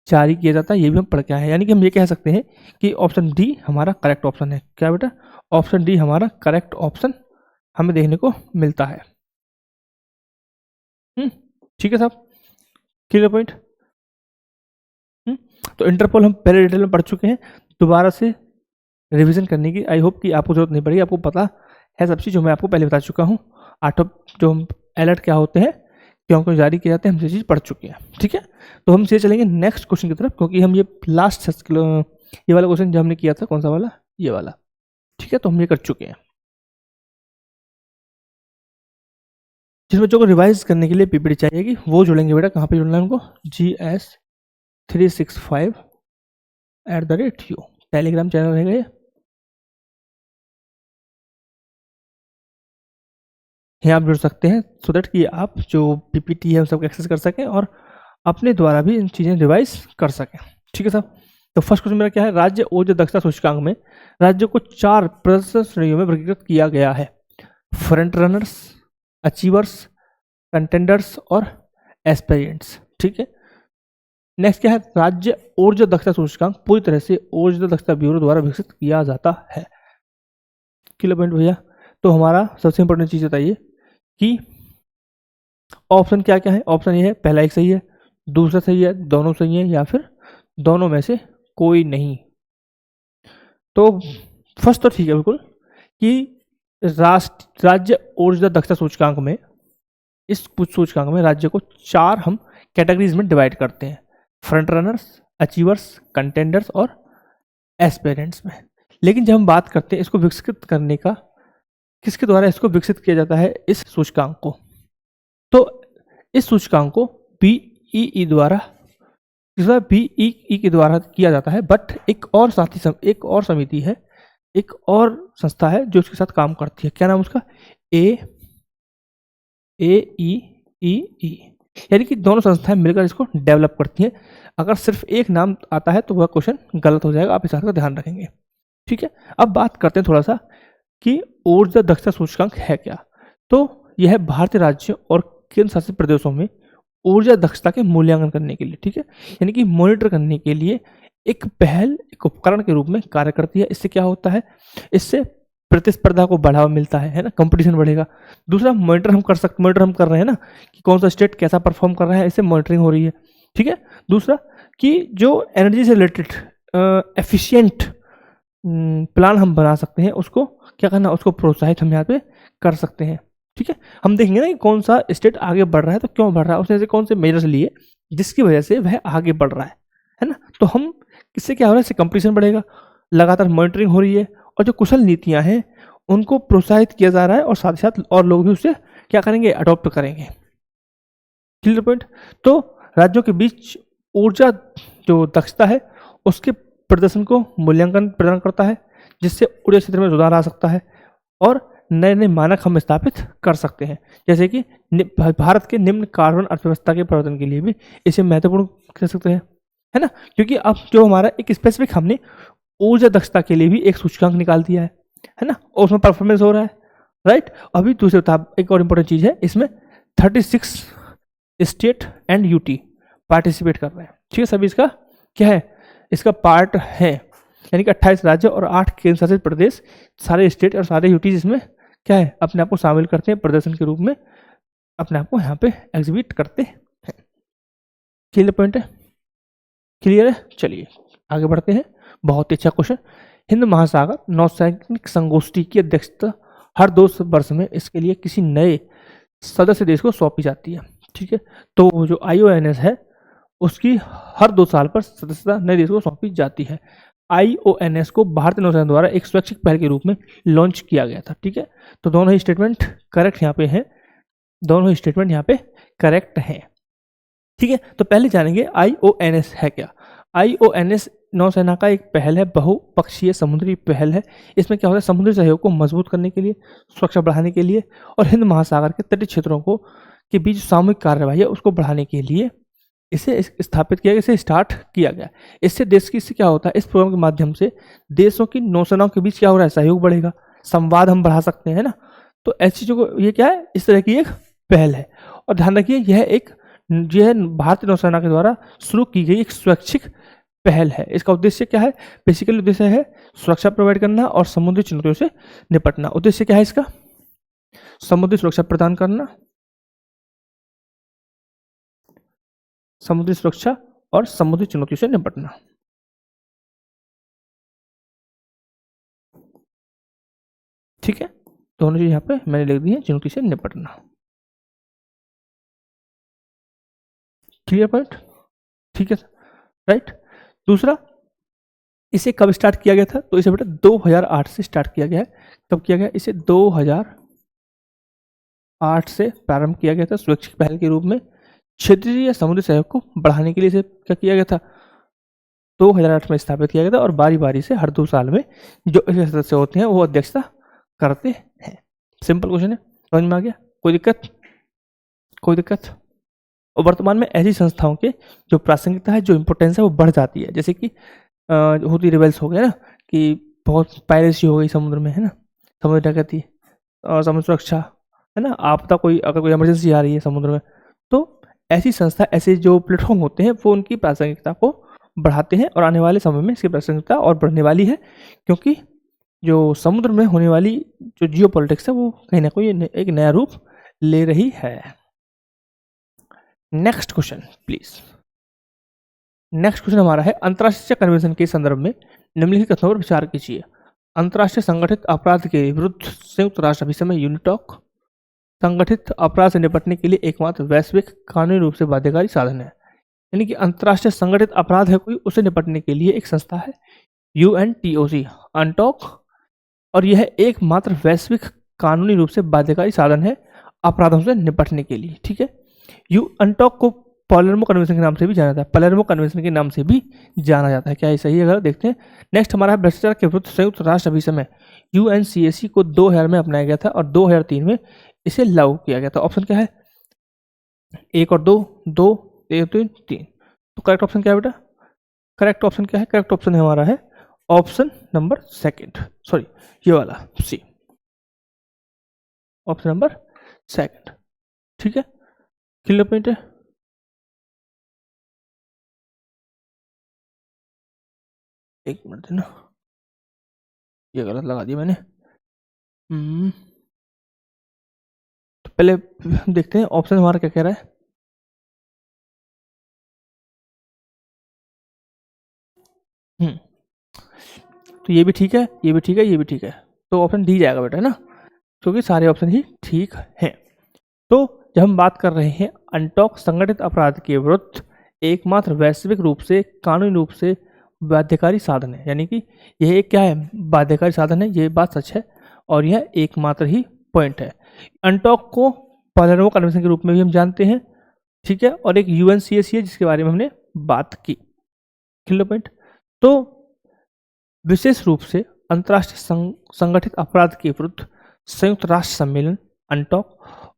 जारी किया जाता है, ये भी हम पढ़ के आए हैं। यानी कि हम ये कह सकते हैं कि ऑप्शन डी हमारा करेक्ट ऑप्शन है। क्या बेटा, ऑप्शन डी हमारा करेक्ट ऑप्शन हमें देखने को मिलता है। ठीक है साहब, क्लियर पॉइंट। तो इंटरपोल हम पहले डिटेल में पढ़ चुके हैं, दोबारा से रिवीजन करने की आई होप कि आपको जरूरत नहीं पड़ेगी। आपको पता है सब चीज़ जो मैं आपको पहले बता चुका हूँ। 8 जो हम अलर्ट क्या होते हैं, क्यों क्यों जारी किए जाते हैं, हम ये चीज़ पढ़ चुके हैं। ठीक है। तो हम से चलेंगे नेक्स्ट क्वेश्चन की तरफ, क्योंकि हम ये लास्ट ये वाला क्वेश्चन जो हमने किया था, कौन सा वाला, ये वाला। ठीक है। तो हम ये कर चुके हैं। जिन बच्चों को रिवाइज करने के लिए पीपीटी चाहिएगी वो जुड़ेंगे बेटा, कहाँ पे जुड़ना है उनको, GS365@u टेलीग्राम चैनल रहेगा ये। यहाँ आप जुड़ सकते हैं सो दैट कि आप जो पीपीटी है उन सबको एक्सेस कर सकें और अपने द्वारा भी इन चीज़ें रिवाइज कर सकें। ठीक है साहब। तो फर्स्ट क्वेश्चन मेरा क्या है, राज्य ऊर्जा दक्षता सूचकांक में राज्यों को 4 प्रदर्शन श्रेणियों में वर्गीकृत किया गया है। फ्रंट रनर्स, अचीवर्स, कंटेंडर्स और एस्पिरेंट्स। ठीक है। नेक्स्ट क्या है, राज्य ऊर्जा दक्षता सूचकांक पूरी तरह से ऊर्जा दक्षता ब्यूरो द्वारा विकसित किया जाता है। क्लियर पॉइंट भैया। तो हमारा सबसे इंपॉर्टेंट चीज बताइए कि ऑप्शन क्या क्या है। ऑप्शन ये है, पहला एक सही है, दूसरा सही है, दोनों सही है, या फिर दोनों में से कोई नहीं। तो फर्स्ट तो ठीक है बिल्कुल कि राज्य ऊर्जा दक्षता सूचकांक में, इस सूचकांक में राज्य को 4 हम कैटेगरीज में डिवाइड करते हैं, फ्रंट रनर्स, अचीवर्स, कंटेंडर्स और एस्पिरेंट्स में। लेकिन जब हम बात करते हैं इसको विकसित करने का, किसके द्वारा इसको विकसित किया जाता है इस सूचकांक को, तो इस सूचकांक को बीईई द्वारा, बीईई के द्वारा किया जाता है। बट एक और साथी एक और समिति है, एक और संस्था है जो उसके साथ काम करती है। क्या नाम उसका, AEEE, यानी कि दोनों संस्थाएं मिलकर इसको डेवलप करती हैं। अगर सिर्फ एक नाम आता है तो वह क्वेश्चन गलत हो जाएगा, आप इस बात का ध्यान रखेंगे। ठीक है। अब बात करते हैं थोड़ा सा कि ऊर्जा दक्षता सूचकांक है क्या। तो यह भारतीय राज्यों और केंद्र शासित प्रदेशों में ऊर्जा दक्षता के मूल्यांकन करने के लिए, ठीक है, यानी कि मॉनिटर करने के लिए एक पहल, एक उपकरण के रूप में कार्य करती है। इससे क्या होता है, इससे प्रतिस्पर्धा को बढ़ावा मिलता है ना, कंपटीशन बढ़ेगा। दूसरा, मॉनिटर हम कर रहे हैं ना कि कौन सा स्टेट कैसा परफॉर्म कर रहा है, इससे मॉनिटरिंग हो रही है। ठीक है। दूसरा कि जो एनर्जी से रिलेटेड एफिशिएंट प्लान हम बना सकते हैं, उसको क्या करना, उसको प्रोत्साहित हम यहाँ पे कर सकते हैं। ठीक है। हम देखेंगे ना कि कौन सा स्टेट आगे बढ़ रहा है, तो क्यों बढ़ रहा है, उसने ऐसे कौन से मेजर्स लिए जिसकी वजह से वह आगे बढ़ रहा है ना। तो हम इससे क्या हो रहा है, इससे कंपटीशन बढ़ेगा, लगातार मॉनिटरिंग हो रही है, और जो कुशल नीतियां हैं उनको प्रोत्साहित किया जा रहा है, और साथ ही साथ और लोग भी उससे क्या करेंगे, अडॉप्ट करेंगे। Clear point. तो राज्यों के बीच ऊर्जा जो दक्षता है उसके प्रदर्शन को मूल्यांकन प्रदान करता है, जिससे ऊर्जा क्षेत्र में सुधार आ सकता है और नए नए मानक हम स्थापित कर सकते हैं। जैसे कि भारत के निम्न कार्बन अर्थव्यवस्था के प्रवर्तन के लिए भी इसे महत्वपूर्ण कह सकते हैं, है ना। क्योंकि अब जो हमारा एक स्पेसिफिक हमने ऊर्जा दक्षता के लिए भी एक सूचकांक निकाल दिया है ना, और उसमें परफॉर्मेंस हो रहा है, राइट। अभी दूसरे एक और इम्पोर्टेंट चीज़ है, इसमें 36 स्टेट एंड यूटी पार्टिसिपेट कर रहे हैं, ठीक है। सभी इसका क्या है, इसका पार्ट है, यानी कि 28 राज्य और 8 केंद्र शासित प्रदेश, सारे स्टेट और सारे यूटीज इसमें क्या है, अपने आप को शामिल करते हैं, प्रदर्शन के रूप में अपने आप को यहाँ पे एग्जिबिट करते हैं। क्लियर पॉइंट है, क्लियर है। चलिए आगे बढ़ते हैं। बहुत ही अच्छा क्वेश्चन। हिंद महासागर नौसैनिक संगोष्ठी की अध्यक्षता हर 2 वर्ष में इसके लिए किसी नए सदस्य देश को सौंपी जाती है, ठीक है। तो जो IONS है उसकी हर 2 साल पर सदस्यता नए देश को सौंपी जाती है। IONS को भारतीय नौसेना द्वारा एक स्वैच्छिक पहल के रूप में लॉन्च किया गया था, ठीक है। तो दोनों ही स्टेटमेंट करेक्ट यहाँ पे हैं, दोनों ही स्टेटमेंट यहाँ पे करेक्ट हैं, ठीक है। तो पहले जानेंगे IONS है क्या। IONS नौसेना का एक पहल है, बहुपक्षीय समुद्री पहल है। इसमें क्या होता है, समुद्री सहयोग को मजबूत करने के लिए, सुरक्षा बढ़ाने के लिए और हिंद महासागर के तटीय क्षेत्रों को के बीच सामूहिक कार्यवाही है उसको बढ़ाने के लिए इसे स्थापित किया गया, इसे स्टार्ट किया गया। इससे देश की, इससे क्या होता है, इस प्रोग्राम के माध्यम से देशों की नौसेनाओं के बीच क्या हो रहा है, सहयोग बढ़ेगा, संवाद हम बढ़ा सकते हैं, है ना। तो ऐसी चीज़ों को, ये क्या है, इस तरह की एक पहल है। और ध्यान रखिए यह भारतीय नौसेना के द्वारा शुरू की गई एक स्वैच्छिक पहल है। इसका उद्देश्य क्या है, बेसिकली उद्देश्य है सुरक्षा प्रोवाइड करना और समुद्री चुनौतियों से निपटना। उद्देश्य क्या है इसका, समुद्री सुरक्षा प्रदान करना, समुद्री सुरक्षा और समुद्री चुनौतियों से निपटना, ठीक है। दोनों चीज यहाँ पे मैंने लिख दी है, चुनौती से निपटना। क्लियर पॉइंट, ठीक है, राइट। दूसरा, इसे कब स्टार्ट किया गया था, तो इसे बेटा 2008 से स्टार्ट किया गया है। कब किया गया, इसे 2008 से प्रारंभ किया गया था स्वैच्छिक पहल के रूप में। क्षेत्रीय समुद्री सहयोग को बढ़ाने के लिए इसे क्या किया गया था, 2008 में स्थापित किया गया था। और बारी बारी से हर 2 साल में जो इसके सदस्य होते हैं वो अध्यक्षता करते हैं। सिंपल क्वेश्चन है, समझ में आ गया, कोई दिक्कत, कोई दिक्कत। और वर्तमान में ऐसी संस्थाओं के जो प्रासंगिकता है, जो इंपोर्टेंस है वो बढ़ जाती है। जैसे कि होती रिबेल्स हो गए ना, कि बहुत पायरेसी हो गई समुद्र में, है ना, समुद्र डकैती और समुद्र सुरक्षा, है ना, आपदा, कोई अगर कोई इमरजेंसी आ रही है समुद्र में, तो ऐसी संस्था, ऐसे जो प्लेटफॉर्म होते हैं वो उनकी प्रासंगिकता को बढ़ाते हैं। और आने वाले समय में इसकी प्रासंगिकता और बढ़ने वाली है, क्योंकि जो समुद्र में होने वाली जो जियो पॉलिटिक्स है वो कहीं ना कहीं एक नया रूप ले रही है। Next question please. Next question हमारा है, अंतर्राष्ट्रीय कन्वेंशन के संदर्भ में निम्नलिखित कथनों पर विचार कीजिए। अंतर्राष्ट्रीय संगठित अपराध के विरुद्ध संयुक्त राष्ट्र अभिसमय यूनिटॉक संगठित अपराध से निपटने के लिए एकमात्र वैश्विक कानूनी रूप से बाध्यकारी साधन है। यानी कि अंतर्राष्ट्रीय संगठित अपराध है कोई, उसे निपटने के लिए एक संस्था है UNTOC, अनटॉक, और यह एकमात्र वैश्विक कानूनी रूप से बाध्यकारी साधन है अपराधों से निपटने के लिए, ठीक है। अनटॉक को पलेर्मो कन्वेंशन के नाम से भी जाना जाता है, पलेर्मो कन्वेंशन के नाम से भी जाना जाता है। क्या ये सही है, अगर देखते हैं। नेक्स्ट हमारा है, भ्रष्टाचार के विरुद्ध संयुक्त राष्ट्र अभिसमय UNCAC को 2000 में अपनाया गया था और 2003 में इसे लागू किया गया था। ऑप्शन क्या है, 1 और 2, 2, 1, 3। तो करेक्ट ऑप्शन क्या है बेटा, करेक्ट ऑप्शन क्या है, करेक्ट ऑप्शन हमारा है ऑप्शन नंबर 2, सॉरी ये वाला सी, ऑप्शन नंबर 2, ठीक है। क्लियर पॉइंट है। एक मिनट देना, ये गलत लगा दिया मैंने। तो पहले देखते हैं ऑप्शन हमारा क्या कह रहा है। तो ये भी ठीक है, ये भी ठीक है, ये भी ठीक है, तो ऑप्शन डी जाएगा बेटा, है ना, क्योंकि सारे ऑप्शन ही ठीक हैं। तो जब हम बात कर रहे हैं अनटॉक संगठित अपराध के विरुद्ध एकमात्र वैश्विक रूप से कानूनी रूप से बाध्यकारी साधन है, यानी कि यह एक क्या है, बाध्यकारी साधन है, ये बात सच है और यह एकमात्र ही पॉइंट है। अनटॉक को पलेर्मो कन्वेंशन के रूप में भी हम जानते हैं, ठीक है, और एक UNCAC है जिसके बारे में हमने बात की। Clear point. तो विशेष रूप से अंतर्राष्ट्रीय संगठित अपराध के विरुद्ध संयुक्त राष्ट्र सम्मेलन अनटॉक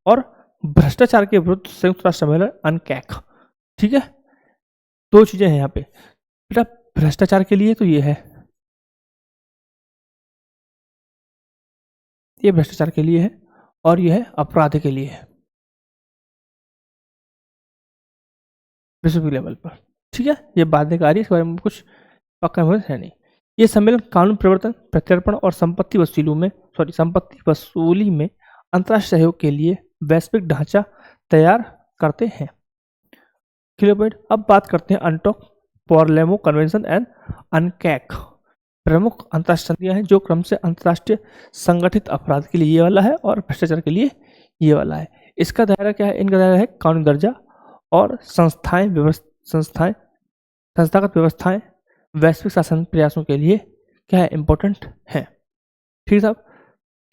और भ्रष्टाचार के विरुद्ध संयुक्त राष्ट्र सम्मेलन अनकैक। ठीक है, दो चीजें हैं यहाँ पे बेटा। भ्रष्टाचार के लिए तो ये है, ये भ्रष्टाचार के लिए है और ये है अपराध के लिए है विश्व लेवल पर। ठीक है, ये बाध्यकारी, इसके बारे में कुछ पक्का है नहीं। ये सम्मेलन कानून प्रवर्तन, प्रत्यर्पण और संपत्ति वसूली में अंतर्राष्ट्रीय सहयोग के लिए वैश्विक ढांचा तैयार करते हैं। Clear point. अब बात करते हैं अनटॉक, पार्लेमो कन्वेंशन एंड अनकैक। प्रमुख अंतर्राष्ट्रीय संधियां हैं जो क्रम से अंतर्राष्ट्रीय संगठित अपराध के लिए ये वाला है और भ्रष्टाचार के लिए ये वाला है। इसका दायरा क्या है? इनका दायरा है कानूनी दर्जा और संस्थागत व्यवस्थाएं वैश्विक शासन प्रयासों के लिए क्या है? इंपॉर्टेंट है। ठीक है,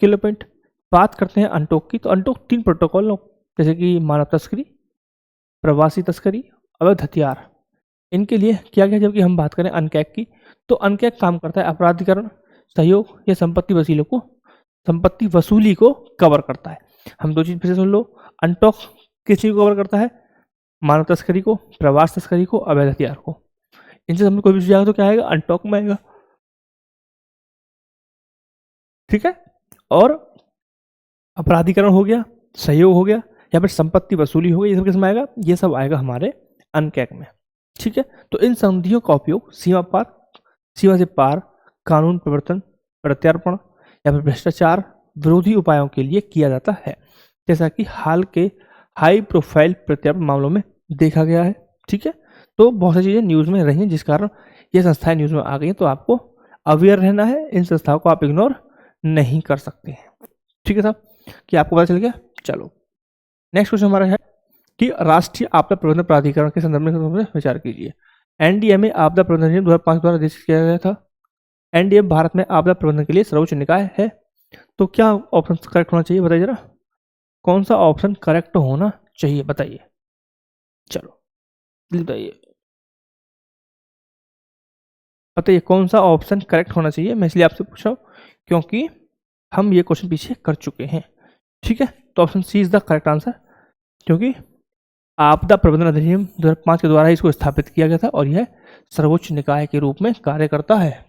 क्लियर पॉइंट। बात करते हैं अनटॉक की। तो अनटॉक 3 प्रोटोकॉल जैसे कि मानव तस्करी, प्रवासी तस्करी, अवैध हथियार, इनके लिए किया गया। जबकि हम बात करें अनकैक की, तो अनकैक काम करता है अपराधीकरण, सहयोग या संपत्ति वसूली को कवर करता है। हम दो चीज फिर से सुन लो। अनटॉक किस चीज को कवर करता है? मानव तस्करी को, प्रवास तस्करी को, अवैध हथियार को। इनसे हमने कोई भी जाएगा तो क्या आएगा? अनटॉक में आएगा। ठीक है, और अपराधीकरण हो गया, सहयोग हो गया, या फिर संपत्ति वसूली हो गई, ये सब किसमें आएगा? ये सब आएगा हमारे अनकैक में। ठीक है, तो इन संधियों का उपयोग सीमा से पार कानून प्रवर्तन, प्रत्यर्पण या फिर भ्रष्टाचार विरोधी उपायों के लिए किया जाता है, जैसा कि हाल के हाई प्रोफाइल प्रत्यर्पण मामलों में देखा गया है। ठीक है, तो बहुत सी चीजें न्यूज में रही हैं जिस कारण ये संस्थाएं न्यूज में आ गई हैं, तो आपको अवेयर रहना है। इन संस्थाओं को आप इग्नोर नहीं कर सकते हैं। ठीक है साहब, कि आपको पता चल गया। चलो नेक्स्ट क्वेश्चन हमारा है कि राष्ट्रीय आपदा प्रबंधन प्राधिकरण के संदर्भ में विचार कीजिए। एनडीएमए आपदा प्रबंधन अधिनियम 2005 द्वारा निर्देशित किया गया था। एनडीएम भारत में आपदा प्रबंधन के लिए सर्वोच्च निकाय है। तो क्या ऑप्शन करेक्ट होना चाहिए? बताइए जरा, कौन सा ऑप्शन करेक्ट होना चाहिए? बताइए, चलो बताइए, बताइए कौन सा ऑप्शन करेक्ट होना चाहिए। मैं इसलिए आपसे पूछा हूं क्योंकि हम ये क्वेश्चन पीछे कर चुके हैं। ठीक है, तो option C is the correct answer, क्योंकि आपदा प्रबंधन अधिनियम 2005 के द्वारा इसको स्थापित किया गया था और यह सर्वोच्च निकाय के रूप में कार्य करता है।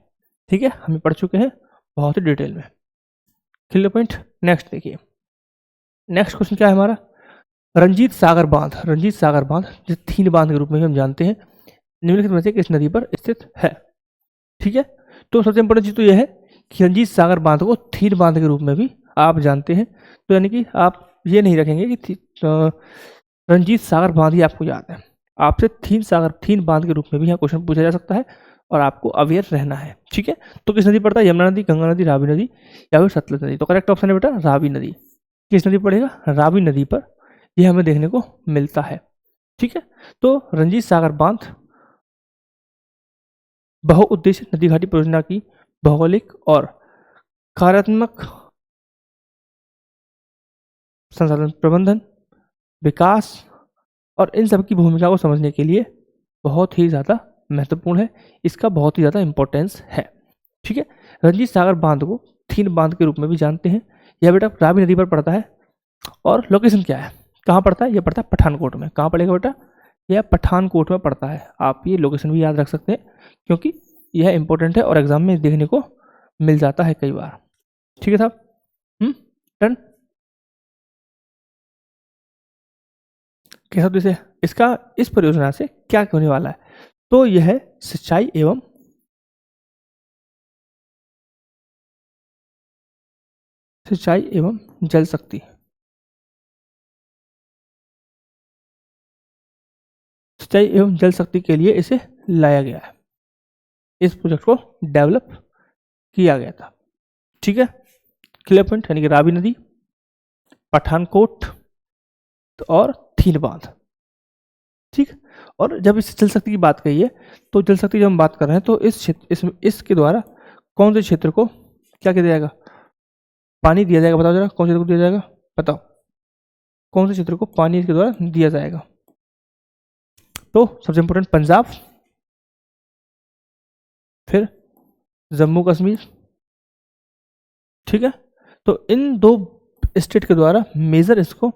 ठीक है, हम पढ़ चुके हैं बहुत ही डिटेल में। Clear point. नेक्स्ट देखिए, नेक्स्ट क्वेश्चन क्या है हमारा? रंजीत सागर बांध जिसे थीन बांध के रूप में हम जानते हैं, निम्नलिखित में से किस नदी पर स्थित है? ठीक है, तो सबसे इंपॉर्टेंट चीज तो यह है कि रंजीत सागर बांध को थीन बांध के रूप में भी आप जानते हैं। तो यानी कि आप ये नहीं रखेंगे कि रंजीत सागर बांध ही आपको याद है, आपसे थीन बांध के रूप में भी यहाँ क्वेश्चन पूछा जा सकता है और आपको अवेयर रहना है। ठीक है, तो किस नदी पड़ता है? यमुना नदी, गंगा नदी, रावी नदी या फिर सतलज नदी? तो करेक्ट ऑप्शन है बेटा रावी नदी। किस नदी पड़ेगा? रावी नदी पर यह हमें देखने को मिलता है। ठीक है, तो रंजीत सागर बांध बहुउद्देश्य नदी घाटी परियोजना की भौगोलिक और कार्यात्मक संसाधन प्रबंधन, विकास और इन सब की भूमिका को समझने के लिए बहुत ही ज़्यादा महत्वपूर्ण है। इसका बहुत ही ज़्यादा इंपॉर्टेंस है। ठीक है, रंजीत सागर बांध को थीन बांध के रूप में भी जानते हैं। यह बेटा रावी नदी पर पड़ता है और लोकेशन क्या है, कहाँ पड़ता है? यह पड़ता है पठानकोट में। कहाँ पड़ेगा बेटा? यह पठानकोट में पड़ता है। आप ये लोकेशन भी याद रख सकते हैं क्योंकि यह इंपॉर्टेंट है और एग्जाम में देखने को मिल जाता है कई बार। ठीक है साहब, डन। कैसा इसे इसका इस परियोजना से क्या होने वाला है? तो यह है सिंचाई एवं जल शक्ति। सिंचाई एवं जल शक्ति के लिए इसे लाया गया है, इस प्रोजेक्ट को डेवलप किया गया था। ठीक है, क्लियर पॉइंट। यानी कि रावी नदी, पठानकोट और थीन बांध। ठीक, और जब इस जल शक्ति की बात कही है तो जल शक्ति जब हम बात कर रहे हैं तो इस क्षेत्र इसके द्वारा कौन से क्षेत्र को क्या किया जाएगा? पानी दिया जाएगा। बताओ जरा, कौन से क्षेत्र को दिया जाएगा? बताओ कौन से क्षेत्र को पानी इसके द्वारा दिया जाएगा? तो सबसे इंपॉर्टेंट पंजाब, फिर जम्मू कश्मीर, ठीक है। तो इन दो स्टेट के द्वारा मेजर इसको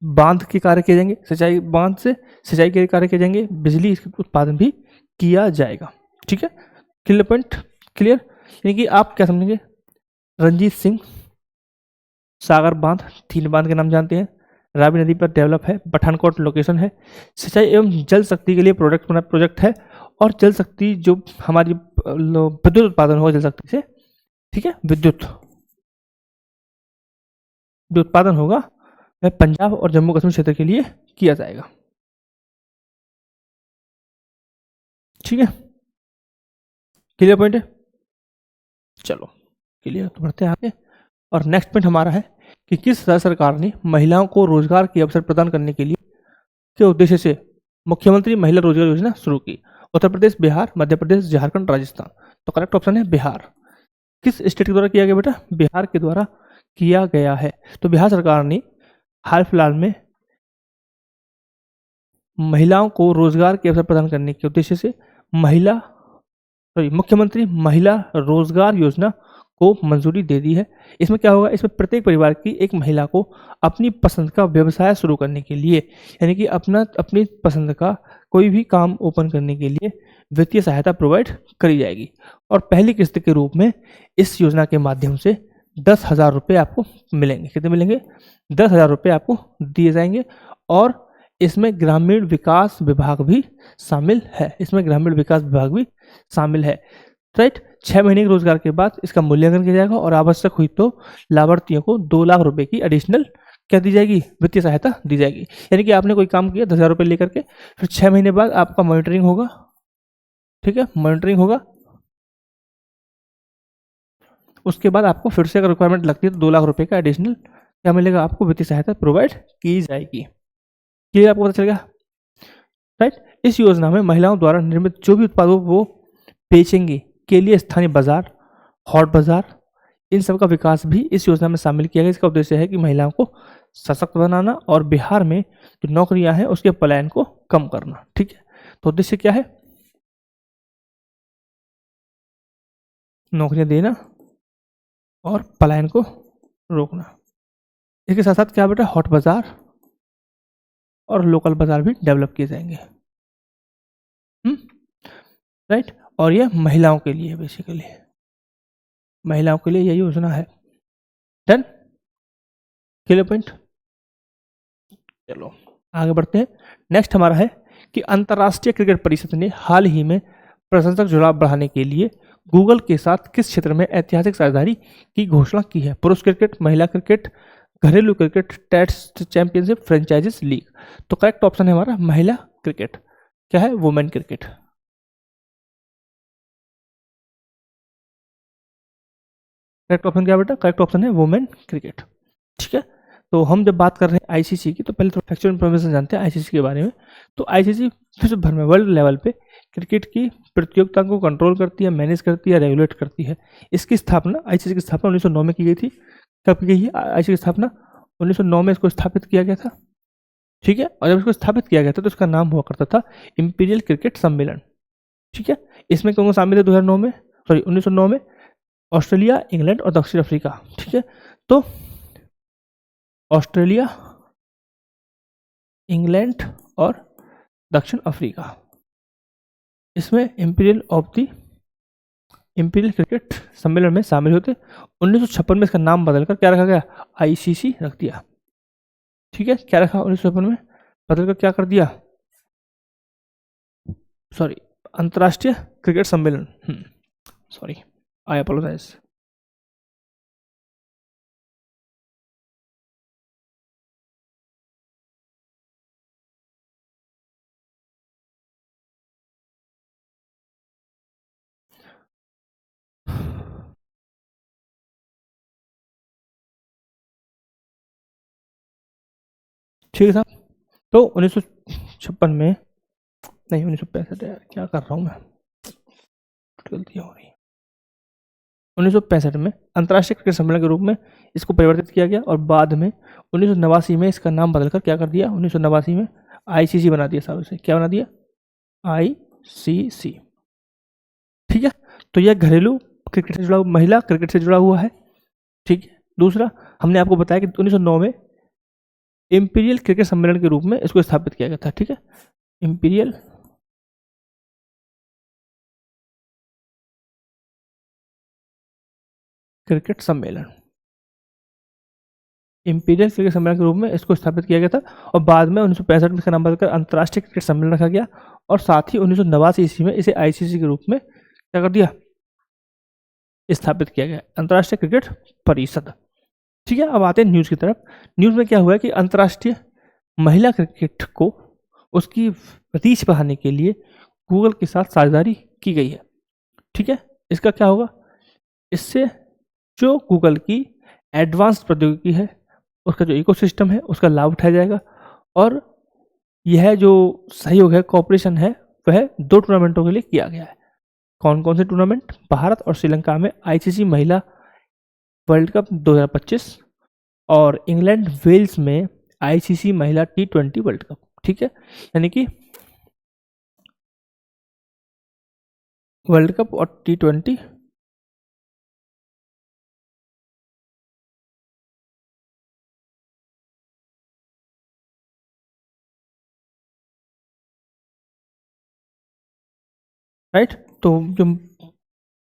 बांध के कार्य किए जाएंगे, सिंचाई बांध से सिंचाई के कार्य किए जाएंगे, बिजली इसके उत्पादन भी किया जाएगा। ठीक है, क्लियर पॉइंट, क्लियर। यानी कि आप क्या समझेंगे, रंजीत सिंह सागर बांध, 3 बांध के नाम जानते हैं, रावी नदी पर डेवलप है, पठानकोट लोकेशन है, सिंचाई एवं जल शक्ति के लिए प्रोजेक्ट है, और जल शक्ति जो हमारी विद्युत उत्पादन होगा जल शक्ति से, ठीक है, विद्युत जो उत्पादन होगा वह पंजाब और जम्मू कश्मीर क्षेत्र के लिए किया जाएगा। ठीक है, क्लियर पॉइंट है। चलो क्लियर, तो बढ़ते हैं आगे। और नेक्स्ट पॉइंट हमारा है कि किस राज्य सरकार ने महिलाओं को रोजगार के अवसर प्रदान करने के लिए के उद्देश्य से मुख्यमंत्री महिला रोजगार योजना शुरू की। उत्तर प्रदेश, बिहार, मध्य प्रदेश, झारखंड, राजस्थान। तो करेक्ट ऑप्शन है बिहार। किस स्टेट के द्वारा किया गया बेटा, बिहार के द्वारा किया गया है। तो बिहार सरकार ने हाल फिलहाल में महिलाओं को रोजगार के अवसर प्रदान करने के उद्देश्य से मुख्यमंत्री महिला रोजगार योजना को मंजूरी दे दी है। इसमें क्या होगा, इसमें प्रत्येक परिवार की एक महिला को अपनी पसंद का व्यवसाय शुरू करने के लिए, यानी कि अपनी पसंद का कोई भी काम ओपन करने के लिए वित्तीय सहायता प्रोवाइड करी जाएगी। और पहली किस्त के रूप में इस योजना के माध्यम से 10,000 रुपये आपको मिलेंगे। कितने मिलेंगे, 10,000 रुपये आपको दिए जाएंगे। और इसमें ग्रामीण विकास विभाग भी शामिल है, इसमें ग्रामीण विकास विभाग भी शामिल है। राइट, 6 महीने के रोजगार के बाद इसका मूल्यांकन किया जाएगा और आवश्यक हुई तो लाभार्थियों को 2 लाख रुपए की एडिशनल क्या दी जाएगी, वित्तीय सहायता दी जाएगी। यानी कि आपने कोई काम किया 10,000 रुपये लेकर के, फिर 6 महीने बाद आपका मॉनिटरिंग होगा। ठीक है, मॉनिटरिंग होगा, उसके बाद आपको फिर से अगर रिक्वायरमेंट लगती है तो 2 लाख रुपए का एडिशनल क्या मिलेगा, आपको वित्तीय सहायता प्रोवाइड की जाएगी। क्लियर, आपको पता चल गया। राइट, इस योजना में महिलाओं द्वारा निर्मित जो भी उत्पाद वो बेचेंगे के लिए स्थानीय बाजार, हॉट बाजार, इन सब का विकास भी इस योजना में शामिल किया गया। इसका उद्देश्य है कि महिलाओं को सशक्त बनाना और बिहार में जो नौकरियां हैं उसके पलायन को कम करना। ठीक है, तो उद्देश्य क्या है, नौकरियां देना और पलायन को रोकना। इसके साथ साथ क्या बेटा, हॉट बाजार और लोकल बाजार भी डेवलप किए जाएंगे। राइट, और ये महिलाओं के लिए, बेसिकली महिलाओं के लिए यह योजना है। Done, clear point. चलो आगे बढ़ते हैं। नेक्स्ट हमारा है कि अंतर्राष्ट्रीय क्रिकेट परिषद ने हाल ही में प्रशंसक जुड़ाव बढ़ाने के लिए गूगल के साथ किस क्षेत्र में ऐतिहासिक साझेदारी की घोषणा की है। पुरुष क्रिकेट, महिला क्रिकेट, घरेलू cricket, test championship, franchises league. तो करेक्ट ऑप्शन है हमारा महिला क्रिकेट। क्या है, वुमेन क्रिकेट। करेक्ट ऑप्शन क्या बेटा, करेक्ट ऑप्शन है वुमेन क्रिकेट। ठीक है, तो हम जब बात कर रहे हैं आईसीसी की, तो पहले थोड़ा फैक्चुअल इन्फॉर्मेशन जानते हैं आईसीसी के बारे में। तो आईसीसी विश्व भर में वर्ल्ड लेवल पे क्रिकेट की प्रतियोगिता को कंट्रोल करती है, मैनेज करती है, रेगुलेट करती है। इसकी स्थापना, आईसीसी की स्थापना 1909 में की गई थी। कब की गई है आईसीसी की स्थापना, 1909 में इसको स्थापित किया गया था। ठीक है, और जब इसको स्थापित किया गया था तो इसका नाम हुआ करता था इंपीरियल क्रिकेट सम्मेलन। ठीक है, इसमें कौन शामिल है 2009 में, सॉरी 1909 में, ऑस्ट्रेलिया, इंग्लैंड और दक्षिण अफ्रीका। ठीक है, तो ऑस्ट्रेलिया, इंग्लैंड और दक्षिण अफ्रीका इसमें इंपीरियल क्रिकेट सम्मेलन में शामिल होते। 1956 में इसका नाम बदलकर क्या रखा गया, आईसीसी रख दिया। ठीक है, क्या रखा 1956 में, बदलकर क्या कर दिया, सॉरी अंतर्राष्ट्रीय क्रिकेट सम्मेलन। सॉरी, आई अपोलोजाइज। ठीक है साहब, तो 1956 में, नहीं 1965, यार क्या कर रहा हूँ मैं, गलती हो रही है। 1965 में अंतर्राष्ट्रीय क्रिकेट सम्मेलन के रूप में इसको परिवर्तित किया गया और बाद में 1989 में इसका नाम बदलकर क्या कर दिया, 1989 में आईसीसी बना दिया साहब। इसे क्या बना दिया, आईसीसी। ठीक है, तो यह घरेलू क्रिकेट से जुड़ा, महिला क्रिकेट से जुड़ा हुआ है। ठीक है। दूसरा, हमने आपको बताया कि 1909 में इंपीरियल क्रिकेट सम्मेलन के रूप में इसको स्थापित किया गया था। ठीक है, इंपीरियल क्रिकेट सम्मेलन, इंपीरियल क्रिकेट सम्मेलन के रूप में इसको स्थापित किया गया था, और बाद में 1965 में इसका नाम बदलकर अंतर्राष्ट्रीय क्रिकेट सम्मेलन रखा गया, और साथ ही 1989 ईस्वी में इसे आईसीसी के रूप में क्या कर दिया, स्थापित किया गया, अंतर्राष्ट्रीय क्रिकेट परिषद। ठीक है, अब आते हैं न्यूज़ की तरफ। न्यूज़ में क्या हुआ है कि अंतर्राष्ट्रीय महिला क्रिकेट को उसकी रीच बढ़ाने के लिए गूगल के साथ साझेदारी की गई है। ठीक है, इसका क्या होगा, इससे जो गूगल की एडवांस प्रौद्योगिकी है, उसका जो इकोसिस्टम है, उसका लाभ उठाया जाएगा, और यह जो सहयोग है, कोऑपरेशन है, वह 2 टूर्नामेंटों के लिए किया गया है। कौन कौन से टूर्नामेंट, भारत और श्रीलंका में आईसीसी महिला वर्ल्ड कप 2025 और इंग्लैंड वेल्स में आईसीसी महिला T20 वर्ल्ड कप। ठीक है, यानी कि वर्ल्ड कप और T20 राइट। तो जो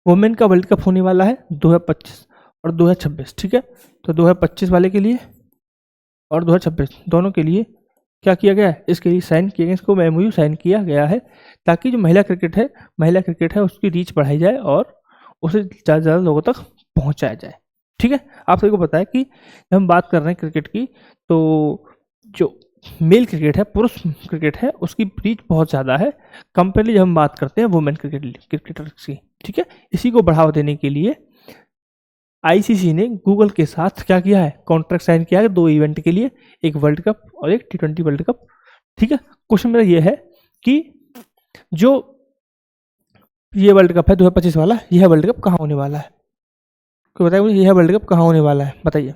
वुमेन का वर्ल्ड कप होने वाला है 2025 और 2026। ठीक है, तो 2025 वाले के लिए और 2026 दोनों के लिए क्या किया गया है, इसके लिए साइन किया गया, इसको MOU साइन किया गया है, ताकि जो महिला क्रिकेट है उसकी रीच बढ़ाई जाए और उसे ज़्यादा से ज़्यादा लोगों तक पहुंचाया जाए। ठीक है, आप सभी को पता है कि जब हम बात कर रहे हैं क्रिकेट की, तो जो मेल क्रिकेट है, पुरुष क्रिकेट है, उसकी रीच बहुत ज़्यादा है कंपेरेटिवली जब हम बात करते हैं वुमेन क्रिकेटर्स की। ठीक है, इसी को बढ़ावा देने के लिए आईसीसी ने गूगल के साथ क्या किया है, कॉन्ट्रैक्ट साइन किया है 2 इवेंट के लिए, एक वर्ल्ड कप और एक T20 वर्ल्ड कप। ठीक है, क्वेश्चन मेरा ये है कि जो ये वर्ल्ड कप है 2025 वाला, यह वर्ल्ड कप कहाँ होने वाला है, कोई बताइए मुझे, यह वर्ल्ड कप कहाँ होने वाला है, बताइए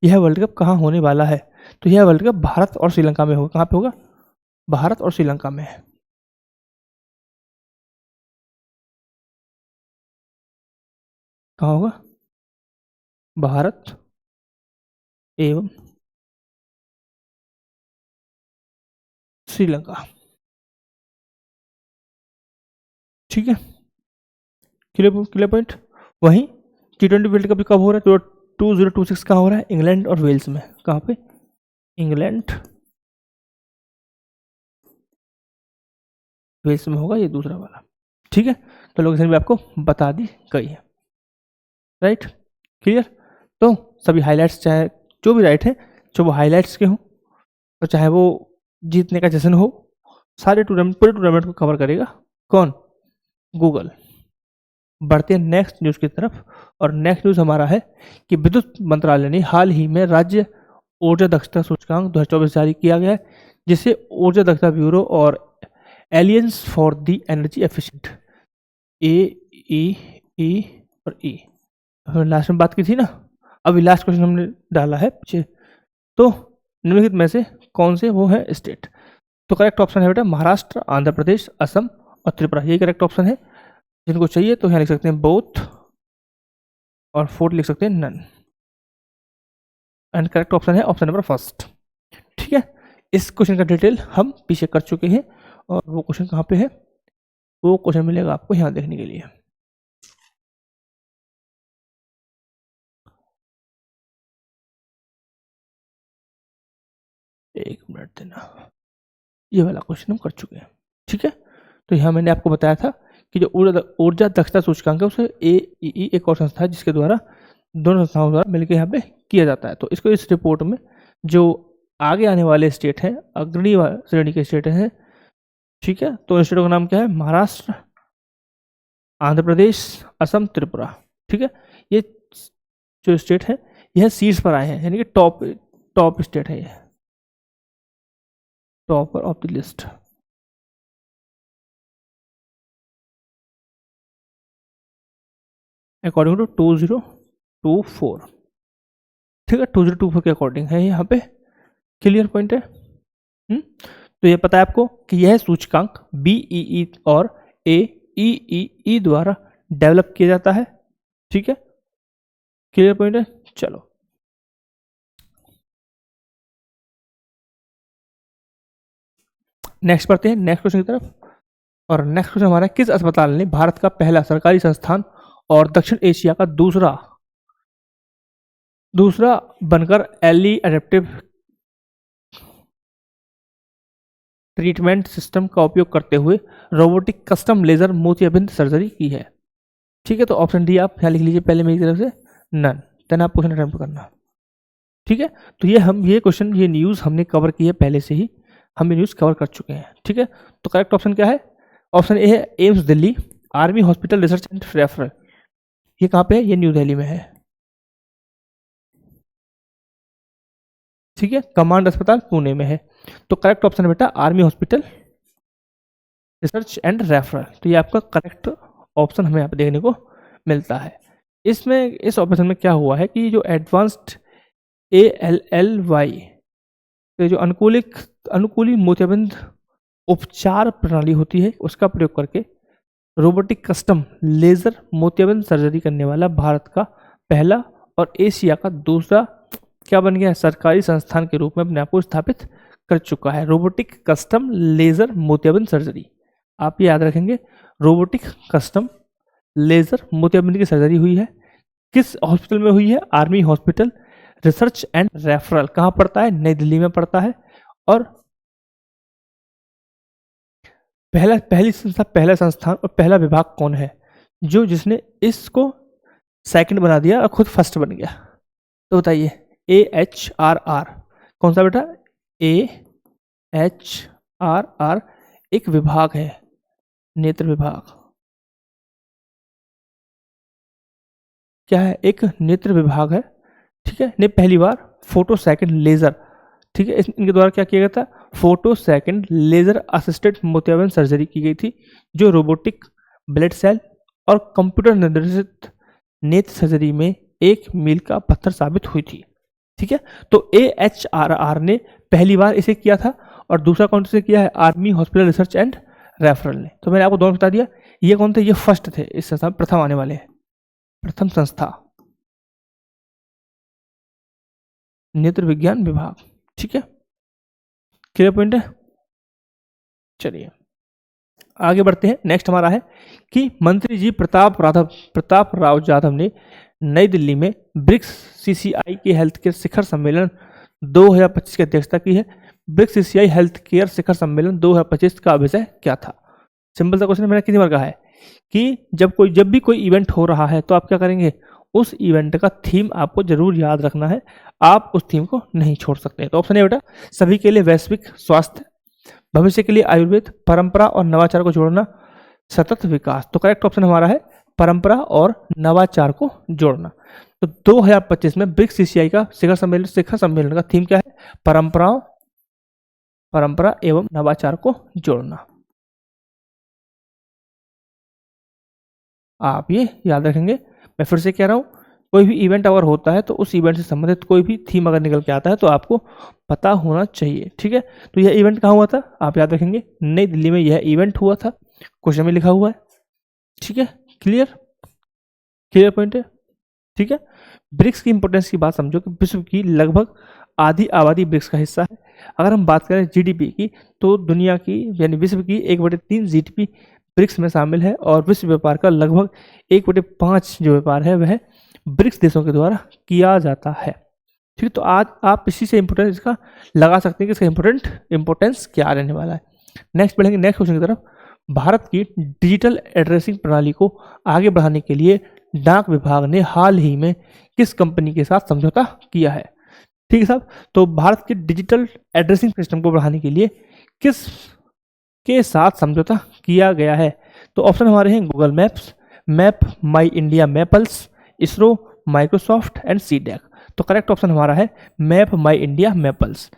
यह वर्ल्ड कप कहाँ होने वाला है। तो यह वर्ल्ड कप भारत और श्रीलंका में होगा। कहाँ पे होगा, भारत और श्रीलंका में है। कहाँ होगा, भारत एवं श्रीलंका। ठीक है, क्लियर पॉइंट। वहीं T20 वर्ल्ड कप कब हो रहा है, तो 2026 कहाँ हो रहा है, इंग्लैंड और वेल्स में। कहाँ पे, इंग्लैंड वेल्स में होगा, ये दूसरा वाला। ठीक है, तो लोकेशन भी आपको बता दी गई है। Right, clear. तो सभी हाइलाइट्स, चाहे जो भी राइट है, चाहे वो हाइलाइट्स के हों और चाहे वो जीतने का जश्न हो, सारे टूर्नामेंट, पूरे टूर्नामेंट को कवर करेगा कौन, गूगल। बढ़ते हैं नेक्स्ट न्यूज़ की तरफ, और नेक्स्ट न्यूज़ हमारा है कि विद्युत मंत्रालय ने हाल ही में राज्य ऊर्जा दक्षता सूचकांक 2024 जारी किया गया है, जिसे ऊर्जा दक्षता ब्यूरो और aliens for the energy efficient AEE और E, लास्ट में बात की थी ना, अभी लास्ट क्वेश्चन हमने डाला है पीछे। तो निम्नलिखित में से कौन से वो है स्टेट, तो करेक्ट ऑप्शन है बेटा महाराष्ट्र, आंध्र प्रदेश, असम और त्रिपुरा, ये करेक्ट ऑप्शन है। जिनको चाहिए तो यहाँ लिख सकते हैं बोथ, और 4 लिख सकते हैं नन, एंड करेक्ट ऑप्शन है ऑप्शन नंबर फर्स्ट। ठीक है, इस क्वेश्चन का डिटेल हम पीछे कर चुके हैं, और वो क्वेश्चन कहाँ पे है, वो क्वेश्चन मिलेगा आपको यहाँ देखने के लिए। एक मिनट देना, ये वाला क्वेश्चन हम कर चुके हैं। ठीक है, तो यहाँ मैंने आपको बताया था कि जो ऊर्जा दक्षता सूचकांक है उसे AEE एक और संस्था है जिसके द्वारा, दोनों संस्थाओं द्वारा मिलकर यहाँ पे किया जाता है। तो इसको इस रिपोर्ट में जो आगे आने वाले स्टेट हैं, अग्रणी श्रेणी के स्टेट हैं, ठीक है, तो इन स्टेटों का नाम क्या है, महाराष्ट्र, आंध्र प्रदेश, असम, त्रिपुरा। ठीक है, ये जो स्टेट है यह सीट्स पर आए हैं, यानी कि टॉप स्टेट है, ये topper of the list. According to 2024। ठीक है, 2024 के अकॉर्डिंग है यहाँ पे, क्लियर पॉइंट है। तो ये पता है आपको कि यह सूचकांक BEE और AEEE द्वारा डेवलप किया जाता है। ठीक है, क्लियर पॉइंट है। चलो नेक्स्ट पढ़ते हैं नेक्स्ट क्वेश्चन की तरफ। और नेक्स्ट क्वेश्चन हमारा, किस अस्पताल ने भारत का पहला सरकारी संस्थान और दक्षिण एशिया का दूसरा बनकर एली एडेप्टिव ट्रीटमेंट सिस्टम का उपयोग करते हुए रोबोटिक कस्टम लेजर मोतियाबिंद सर्जरी की है? ठीक है, तो ऑप्शन डी आप यहाँ लिख लीजिए पहले मेरी तरफ से, नन। देन आप क्वेश्चन अटेम्प्ट करना। ठीक है, तो ये क्वेश्चन, ये न्यूज़ हमने कवर की है पहले से ही, हम ये न्यूज़ कवर कर चुके हैं। ठीक है, तो करेक्ट ऑप्शन क्या है? ऑप्शन ए है AIIMS Delhi army hospital research and referral. ये कहाँ पे है? ये न्यू दिल्ली में है। ठीक है, कमांड अस्पताल पुणे में है। तो करेक्ट ऑप्शन है बेटा army hospital research and referral. तो ये आपका करेक्ट ऑप्शन हमें यहाँ पे देखने को मिलता है। इसमें इस ऑपरेशन में क्या हुआ है कि जो एडवांस्ड ALLY तो जो अनुकूली मोतियाबिंद उपचार प्रणाली होती है उसका प्रयोग करके रोबोटिक कस्टम लेजर मोतियाबिंद सर्जरी करने वाला भारत का पहला और एशिया का दूसरा क्या बन गया है? सरकारी संस्थान के रूप में अपने आप को स्थापित कर चुका है। रोबोटिक कस्टम लेजर मोतियाबिंद सर्जरी, आप ये याद रखेंगे, रोबोटिक कस्टम लेजर मोतियाबिंद की सर्जरी हुई है। किस हॉस्पिटल में हुई है? Army hospital research and referral. कहाँ पड़ता है? नई दिल्ली में पड़ता है। और पहला संस्थान और पहला विभाग कौन है जिसने इसको सेकंड बना दिया और खुद फर्स्ट बन गया? तो बताइए। AHRR कौन सा बेटा? AHRR एक विभाग है, नेत्र विभाग। क्या है? एक नेत्र विभाग है। ठीक है, ने पहली बार फोटो सेकंड लेजर, ठीक है, इनके द्वारा क्या किया गया था? फोटो सेकंड लेजर असिस्टेड मोतियाबिंद सर्जरी की गई थी, जो रोबोटिक ब्लड सेल और कंप्यूटर निर्देशित नेत्र सर्जरी में एक मील का पत्थर साबित हुई थी। ठीक है, तो AHRR ने पहली बार इसे किया था और दूसरा कौन से किया है? Army hospital research and referral ने। तो मैंने आपको दोनों बता दिया। ये कौन थे? ये फर्स्ट थे, इस संस्था में प्रथम आने वाले, प्रथम संस्था नेत्र विज्ञान विभाग। ठीक है, क्लियर पॉइंट है। चलिए आगे बढ़ते हैं। नेक्स्ट हमारा है कि मंत्री जी प्रताप राव जाधव ने नई दिल्ली में ब्रिक्स CCI के हेल्थ केयर शिखर सम्मेलन 2025 की अध्यक्षता की है। ब्रिक्स CCI हेल्थ केयर शिखर सम्मेलन 2025 का विषय क्या था? सिंपल सा क्वेश्चन, मैंने कितनी बार कहा है कि जब भी कोई इवेंट हो रहा है तो आप क्या करेंगे? उस इवेंट का थीम आपको जरूर याद रखना है, आप उस थीम को नहीं छोड़ सकते। तो ऑप्शन है बेटा सभी के लिए वैश्विक स्वास्थ्य, भविष्य के लिए आयुर्वेद, परंपरा और नवाचार को जोड़ना, सतत विकास। तो करेक्ट ऑप्शन हमारा है परंपरा और नवाचार को जोड़ना। तो 2025 में ब्रिक्स CCI का शिखर सम्मेलन का थीम क्या है? परंपरा एवं नवाचार को जोड़ना। आप ये याद रखेंगे। मैं फिर से कह रहा हूं, कोई भी इवेंट अगर होता है तो उस इवेंट से संबंधित कोई भी थीम अगर निकल के आता है तो आपको पता होना चाहिए। ठीक है, तो यह इवेंट कहाँ हुआ था? आप याद रखेंगे, नई दिल्ली में यह इवेंट हुआ था। क्वेश्चन में लिखा हुआ है। ठीक है, क्लियर पॉइंट है। ठीक है, ब्रिक्स की इंपोर्टेंस की बात समझो कि विश्व की लगभग आधी आबादी ब्रिक्स का हिस्सा है। अगर हम बात करें GDP की तो दुनिया की यानी विश्व की 1/3 GDP ब्रिक्स में शामिल है और विश्व व्यापार का लगभग 1/5 जो व्यापार है वह ब्रिक्स देशों के द्वारा किया जाता है। ठीक है, तो आज आप इसी से इंपोर्टेंस इसका लगा सकते हैं कि इसका इंपोर्टेंस क्या रहने वाला है। नेक्स्ट बढ़ेंगे नेक्स्ट क्वेश्चन की तरफ। भारत की डिजिटल एड्रेसिंग प्रणाली को आगे बढ़ाने के लिए डाक विभाग ने हाल ही में किस कंपनी के साथ समझौता किया है? ठीक है साहब, तो भारत के डिजिटल एड्रेसिंग सिस्टम को बढ़ाने के लिए किस के साथ समझौता किया गया है? तो ऑप्शन हमारे हैं Google Maps, MapmyIndia Mappls, ISRO, Microsoft and CDAC। तो करेक्ट ऑप्शन हमारा है MapmyIndia Mappls.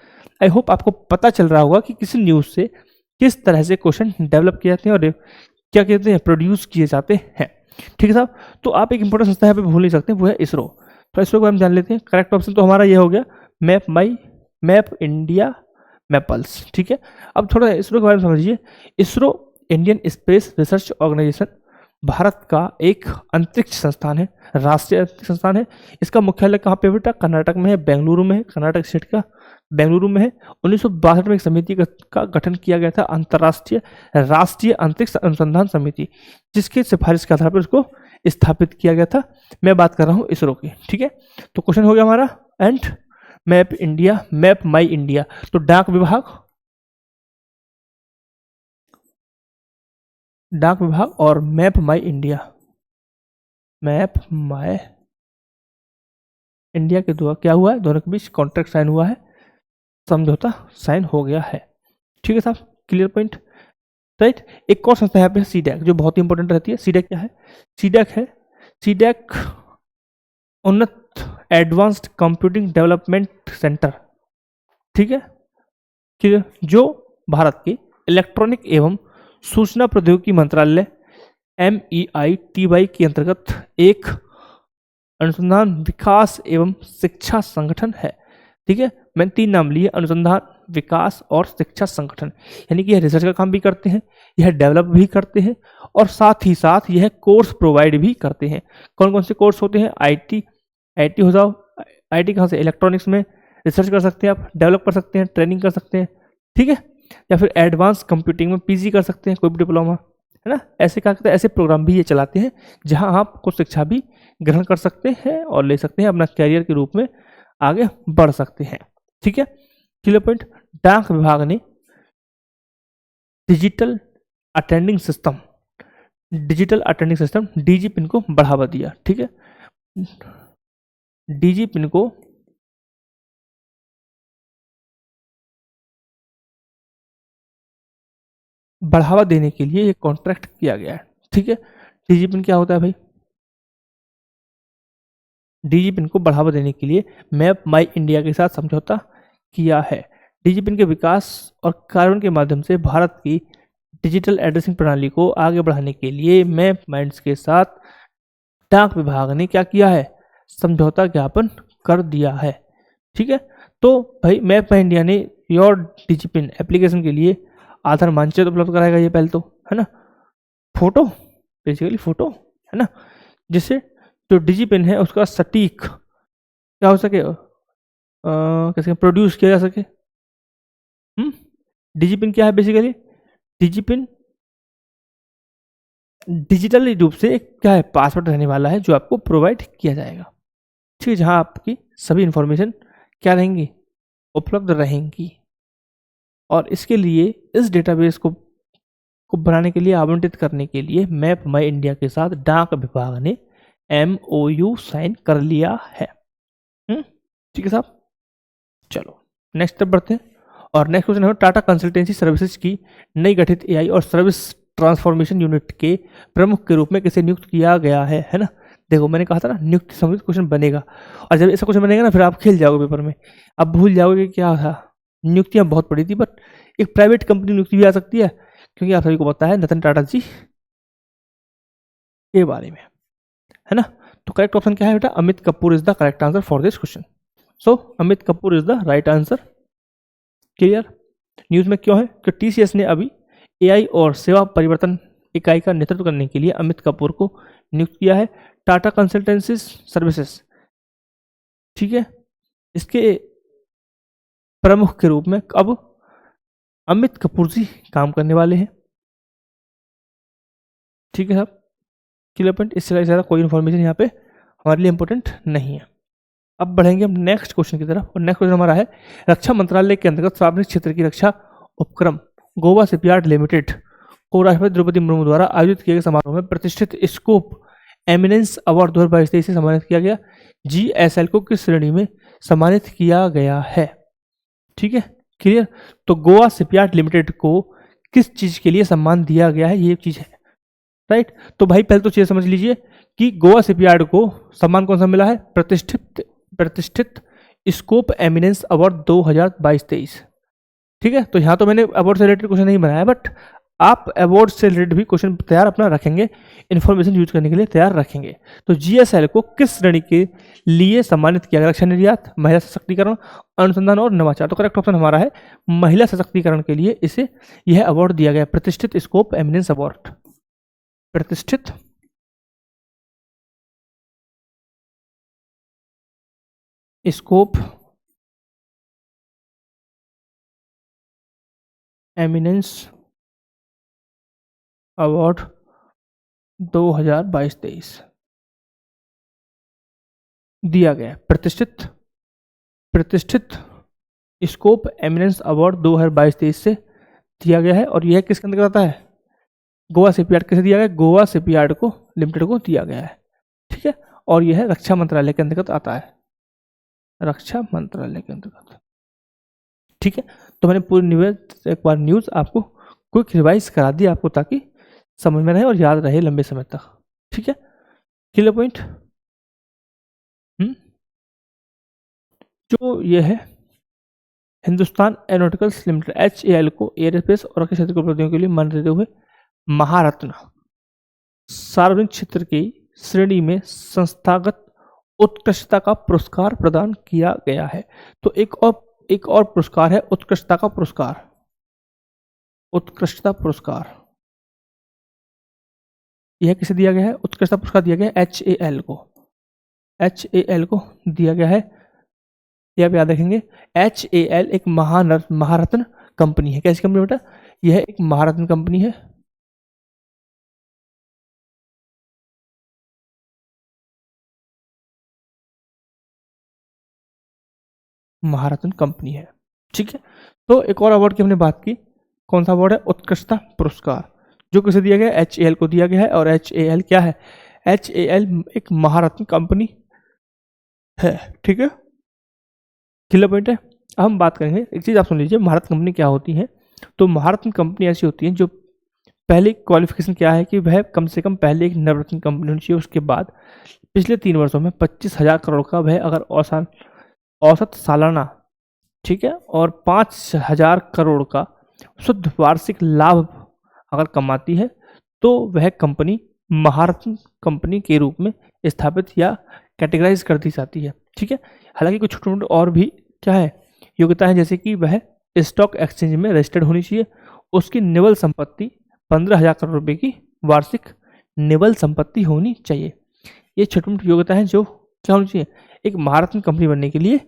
I hope आपको पता चल रहा होगा कि किसी न्यूज़ से किस तरह से क्वेश्चन डेवलप किए जाते हैं और क्या कहते हैं प्रोड्यूस किए जाते हैं। ठीक है साहब, तो आप एक इंपॉर्टेंट संस्था यहाँ पे भूल नहीं सकते, वो है इसरो। तो इसरो को हम जान लेते हैं। करेक्ट ऑप्शन तो हमारा ये हो गया मैप इंडिया मैपल्स। ठीक है, अब थोड़ा इसरो के बारे में समझिए। ISRO Indian Space Research Organisation Bharat का एक अंतरिक्ष संस्थान है, राष्ट्रीय अंतरिक्ष संस्थान है। इसका मुख्यालय कहाँ पे बेटा? कर्नाटक में है, बेंगलुरु में है, कर्नाटक स्टेट का बेंगलुरु में है। 1962 में एक समिति का गठन किया गया था, अंतर्राष्ट्रीय राष्ट्रीय अंतरिक्ष अनुसंधान समिति, जिसके सिफारिश के आधार पर उसको स्थापित किया गया था। मैं बात कर रहा हूँ इसरो की, ठीक है। तो क्वेश्चन हो गया हमारा and map India, map my India. तो डाक विभाग और मैप माई इंडिया, मैप माई इंडिया के द्वारा क्या हुआ है? दोनों के बीच कॉन्ट्रैक्ट साइन हुआ है, समझौता साइन हो गया है, ठीक है साहब, क्लियर पॉइंट, राइट। एक और संस्था है सीडैक, जो बहुत ही इंपॉर्टेंट रहती है। सीडैक क्या है? सीडैक है, सीडैक उन्नत एडवांस्ड कंप्यूटिंग डेवलपमेंट सेंटर, ठीक है, क्लियर, जो भारत के इलेक्ट्रॉनिक एवं सूचना प्रौद्योगिकी मंत्रालय MEITY के अंतर्गत एक अनुसंधान विकास एवं शिक्षा संगठन है, ठीक है। मैंने 3 नाम लिए, अनुसंधान, विकास और शिक्षा संगठन, यानी कि यह रिसर्च का काम भी करते हैं, यह डेवलप भी करते हैं और साथ ही साथ यह कोर्स प्रोवाइड भी करते हैं। कौन कौन से कोर्स होते हैं? IT हो जाओ, IT कहाँ से? इलेक्ट्रॉनिक्स में रिसर्च कर सकते हैं आप, डेवलप कर सकते हैं, ट्रेनिंग कर सकते हैं, ठीक है, या फिर एडवांस कंप्यूटिंग में PG कर सकते हैं, कोई भी डिप्लोमा, है ना। ऐसे क्या करते हैं, ऐसे प्रोग्राम भी ये चलाते हैं जहां आप कुछ शिक्षा भी ग्रहण कर सकते हैं और ले सकते हैं, अपना कैरियर के रूप में आगे बढ़ सकते हैं, ठीक है, क्लियर पॉइंट। डाक विभाग ने digital attending system DG pin को बढ़ावा दिया, ठीक है। DG पिन को बढ़ावा देने के लिए ये कॉन्ट्रैक्ट किया गया है, ठीक है। DG पिन क्या होता है भाई? DG पिन को बढ़ावा देने के लिए मैप माई इंडिया के साथ समझौता किया है। DG पिन के विकास और कार्यान्वयन के माध्यम से भारत की डिजिटल एड्रेसिंग प्रणाली को आगे बढ़ाने के लिए मैप माइंड्स के साथ डाक विभाग ने क्या किया है? समझौता ज्ञापन कर दिया है, ठीक है। तो भाई मैप माई इंडिया ने योर DG पिन एप्लीकेशन के लिए आधार मानचित्र उपलब्ध कराएगा, ये पहले तो, है ना, फोटो, बेसिकली फोटो, है ना, जिससे जो DG पिन है उसका सटीक क्या हो सके, कैसे प्रोड्यूस किया जा सके। DG पिन क्या है? बेसिकली DG पिन डिजिटल रूप से एक क्या है? पासवर्ड रहने वाला है जो आपको प्रोवाइड किया जाएगा, ठीक है, जहां आपकी सभी इंफॉर्मेशन क्या रहेंगी? उपलब्ध रहेंगी। और इसके लिए इस डेटाबेस को बनाने के लिए, आवंटित करने के लिए मैप माई इंडिया के साथ डाक विभाग ने MOU साइन कर लिया है, ठीक है साहब। चलो नेक्स्ट स्टेप बढ़ते हैं और नेक्स्ट क्वेश्चन है, टाटा कंसल्टेंसी सर्विसेज की नई गठित AI और सर्विस ट्रांसफॉर्मेशन यूनिट के प्रमुख के रूप में किसे नियुक्त किया गया है ना। देखो मैंने कहा था ना, नियुक्ति संबंधित क्वेश्चन बनेगा, और जब ऐसा क्वेश्चन बनेगा ना फिर आप खेल जाओगे पेपर में, अब भूल जाओगे कि क्या था। नियुक्तियां बहुत पड़ी थी, बट एक प्राइवेट कंपनी नियुक्ति भी आ सकती है, क्योंकि आप सभी को पता है रतन टाटा जी के बारे में, है ना। तो करेक्ट ऑप्शन क्या है बेटा? Amit Kapoor is the correct answer for this question. So Amit Kapoor is the right answer, clear. News में क्यों है कि TCS ने अभी AI और सेवा परिवर्तन इकाई का नेतृत्व करने के लिए अमित कपूर को नियुक्त किया है टाटा कंसल्टेंसी सर्विसेज, ठीक है, इसके प्रमुख के रूप में अब अमित कपूर जी काम करने वाले हैं, ठीक है साहब, क्लियर पॉइंट। इससे ज़्यादा कोई इन्फॉर्मेशन यहाँ पे हमारे लिए इंपॉर्टेंट नहीं है। अब बढ़ेंगे हम नेक्स्ट क्वेश्चन की तरफ, और नेक्स्ट क्वेश्चन हमारा है, रक्षा मंत्रालय के अंतर्गत सार्वजनिक क्षेत्र की रक्षा उपक्रम गोवा शिपयार्ड लिमिटेड को राष्ट्रपति द्रौपदी मुर्मू द्वारा आयोजित किए गए समारोह में प्रतिष्ठित स्कोप एमिनेंस अवार्ड 2022 से सम्मानित किया गया। GSL को किस श्रेणी में सम्मानित किया गया है, ठीक है, क्लियर। तो गोवा शिपयार्ड लिमिटेड को किस चीज के लिए सम्मान दिया गया है, ये चीज है, राइट। तो भाई पहले तो चीज समझ लीजिए कि गोवा शिपयार्ड को सम्मान कौन सा मिला है? प्रतिष्ठित स्कोप एमिनेंस अवार्ड 2022-23, ठीक है। तो यहाँ तो मैंने अवार्ड से रिलेटेड क्वेश्चन नहीं बनाया, बट आप अवार्ड से रिलेटेड भी क्वेश्चन तैयार अपना रखेंगे, इन्फॉर्मेशन यूज करने के लिए तैयार रखेंगे। तो GSL को किस श्रेणी के लिए सम्मानित किया गया? रक्षा निर्यात, महिला सशक्तिकरण, अनुसंधान और नवाचार। तो करेक्ट ऑप्शन हमारा है महिला सशक्तिकरण के लिए इसे यह अवार्ड दिया गया, प्रतिष्ठित स्कोप एमिनेंस अवार्ड, प्रतिष्ठित स्कोप एमिनेंस अवार्ड 2022-23 दिया गया है। प्रतिष्ठित स्कोप एमिनेंस अवार्ड 2022-23 से दिया गया है और यह किसके अंतर्गत आता है? गोवा शिपयार्ड किसे दिया गया? गोवा शिपयार्ड को लिमिटेड को दिया गया है। ठीक है, और यह रक्षा मंत्रालय के अंतर्गत आता है, रक्षा मंत्रालय के अंतर्गत। ठीक है, तो मैंने पूरी एक बार न्यूज़ आपको क्विक रिवाइज करा दी आपको, ताकि समझ में रहे और याद रहे लंबे समय तक। ठीक है, क्लियर पॉइंट। जो ये है हिंदुस्तान एरोनॉटिकल्स लिमिटेड HAL को एयरस्पेस और रक्षा क्षेत्र की उपलब्धियों के लिए मान देते हुए महारत्न सार्वजनिक क्षेत्र की श्रेणी में संस्थागत उत्कृष्टता का पुरस्कार प्रदान किया गया है। तो एक और पुरस्कार है उत्कृष्टता का पुरस्कार, उत्कृष्टता पुरस्कार। यह किसे दिया गया है? उत्कृष्टता पुरस्कार दिया गया है HAL को, HAL को दिया गया है। यह आप याद रखेंगे, HAL एक महारत्न कंपनी है। कैसी कंपनी बेटा? यह एक महारत्न कंपनी है। महारत्न कंपनी है। ठीक है, तो एक और अवार्ड की हमने बात की, कौन सा अवार्ड है? उत्कृष्टता पुरस्कार, जो किसे दिया गया? HAL को दिया गया है। और HAL क्या है? HAL एक महारत्न कंपनी है। ठीक है, क्लियर पॉइंट है। अब हम बात करेंगे, एक चीज़ आप सुन लीजिए, महारत्न कंपनी क्या होती है। तो महारत्न कंपनी ऐसी होती है जो पहले क्वालिफिकेशन क्या है कि वह कम से कम पहले एक नवरत्न कंपनी होनी चाहिए, उसके बाद पिछले 3 वर्षों में 25,000 करोड़ का वह अगर औसत सालाना, ठीक है, और 5,000 करोड़ का शुद्ध वार्षिक लाभ अगर कमाती है, तो वह कंपनी महारत्न कंपनी के रूप में स्थापित या कैटेगराइज कर दी जाती है। ठीक है, हालांकि कुछ छोटे मोटे और भी क्या है योग्यता है, जैसे कि वह स्टॉक एक्सचेंज में रजिस्टर्ड होनी चाहिए, उसकी निवल संपत्ति 15,000 करोड़ रुपए की वार्षिक निवल संपत्ति होनी चाहिए। ये छोटी मोटी योग्यता है जो क्या होनी चाहिए, एक महारत्न कंपनी बनने के लिए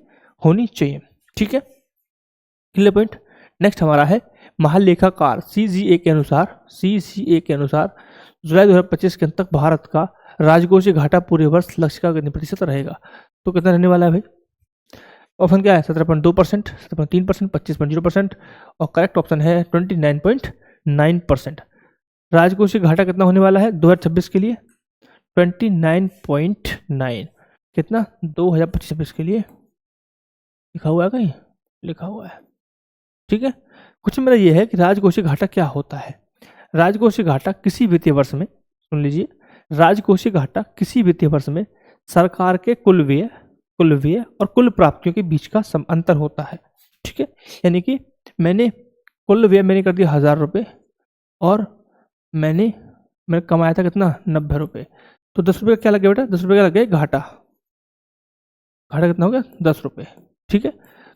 होनी चाहिए। ठीक है, क्लियर पॉइंट। नेक्स्ट हमारा है महालेखाकार CGA के अनुसार जुलाई 2025 के अंत तक भारत का राजकोषीय घाटा पूरे वर्ष लक्ष्य का कितने प्रतिशत रहेगा? तो कितना रहने वाला है भाई? ऑप्शन क्या है? 17.2%, 17.3%, 25.0% और करेक्ट ऑप्शन है 29.9%। राजकोषीय घाटा कितना होने वाला है 2026 के लिए? 29.9। कितना? 2025 के लिए लिखा हुआ है, कहीं लिखा हुआ है। ठीक है, कुछ मेरा ये है कि राजकोषीय घाटा क्या होता है। राजकोषीय घाटा किसी वित्तीय वर्ष में, सुन लीजिए, राजकोषीय घाटा किसी वित्तीय वर्ष में सरकार के कुल व्यय और कुल प्राप्तियों के बीच का अंतर होता है। ठीक है, यानी कि मैंने कुल व्यय मैंने कर दिया 1,000 रुपये और मैंने कमाया था कितना? 90 रुपये। तो 10 रुपये का क्या लगे बेटा? 10 रुपये का लगे घाटा। घाटा कितना हो गया? 10 रुपये। ठीक है,